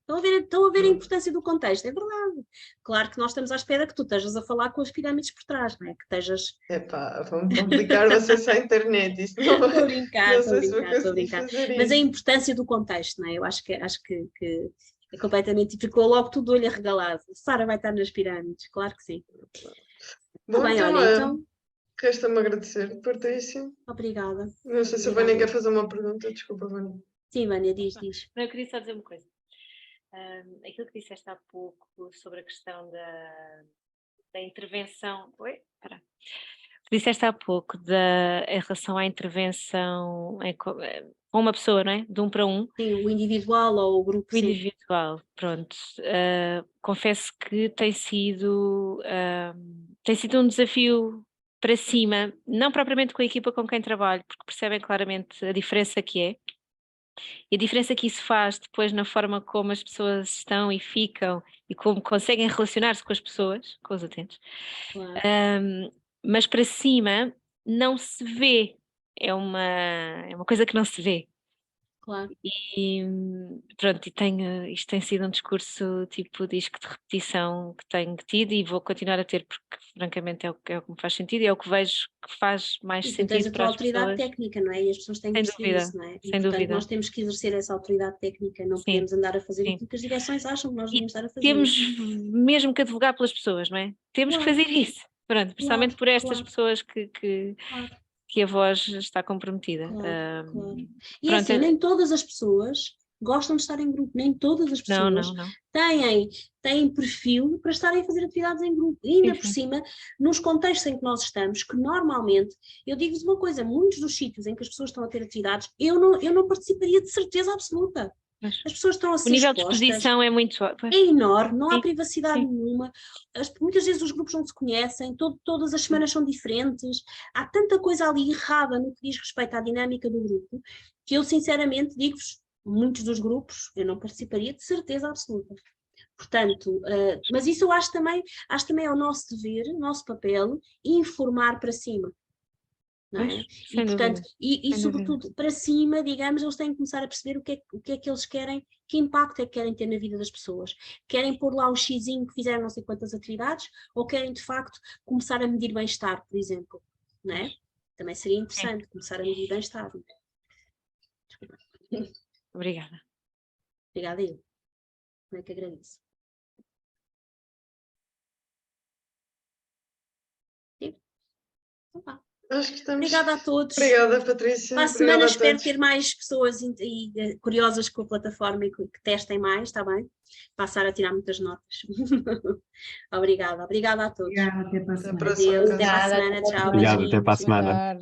Estão a ver a importância do contexto, é verdade. Claro que nós estamos à espera que tu estejas a falar com as pirâmides por trás, não é? Que estejas... Epá, vamos complicar o acesso à internet. Isso não Estou a brincar, estou a estou a brincar. fazer Mas a isso. importância do contexto, não é? Eu acho que é completamente... Ficou logo tudo olho arregalado. Sara vai estar nas pirâmides, claro que sim. Bom, Tá bem, então, olha, então... resta-me agradecer, Patrícia. Obrigada. Não sei se a Vânia quer fazer uma pergunta. Desculpa, Vânia. Sim, Vânia, diz. Não, eu queria só dizer uma coisa. Aquilo que disseste há pouco sobre a questão da intervenção. Oi? Espera. Disseste há pouco em relação à intervenção com uma pessoa, não é? De um para um. Sim, o individual ou o grupo. O individual, pronto. Confesso que tem sido um desafio para cima, não propriamente com a equipa com quem trabalho, porque percebem claramente a diferença que é. E a diferença que isso faz depois na forma como as pessoas estão e ficam e como conseguem relacionar-se com as pessoas, com os utentes. Claro. Mas para cima não se vê, é uma coisa que não se vê. Claro. E pronto, isto tem sido um discurso tipo disco de repetição que tenho tido e vou continuar a ter porque francamente é o que me faz sentido e é o que vejo que faz mais sentido tens a tua para as autoridade pessoas. técnica, não é? E as pessoas têm que perceber isso, não é? E, portanto, nós temos que exercer essa autoridade técnica, não podemos andar a fazer aquilo que as direções acham que nós devemos estar a fazer. Temos mesmo que advogar pelas pessoas, não é? Temos que fazer isso, pronto, principalmente por estas pessoas que a voz está comprometida. Claro. E pronto, assim, nem todas as pessoas gostam de estar em grupo, nem todas as pessoas têm perfil para estarem a fazer atividades em grupo. E ainda por cima, nos contextos em que nós estamos, que normalmente, eu digo-vos uma coisa, muitos dos sítios em que as pessoas estão a ter atividades, eu não participaria de certeza absoluta. As pessoas estão a ser expostas. O nível expostas, de exposição é muito... É enorme, não há privacidade nenhuma, muitas vezes os grupos não se conhecem, todas as semanas são diferentes, há tanta coisa ali errada no que diz respeito à dinâmica do grupo, que eu sinceramente digo-vos, muitos dos grupos eu não participaria de certeza absoluta. Portanto, mas isso eu acho também é o nosso dever, o nosso papel, informar para cima. Não é? E, portanto, e sobretudo para cima, digamos, eles têm que começar a perceber o que é que eles querem, que impacto é que querem ter na vida das pessoas. Querem pôr lá um xizinho que fizeram não sei quantas atividades, ou querem de facto começar a medir bem-estar, por exemplo, não é? Também seria interessante começar a medir bem-estar. Obrigada. Obrigada eu. Como é que agradeço? Sim? Então vá. Acho que estamos... Obrigada a todos. Obrigada, Patrícia. Para a semana espero ter mais pessoas curiosas com a plataforma e que testem mais, está bem? Passar a tirar muitas notas. Obrigada a todos. Obrigada, até para a semana. Adeus, até para a semana. Tchau. Obrigado, até para a semana.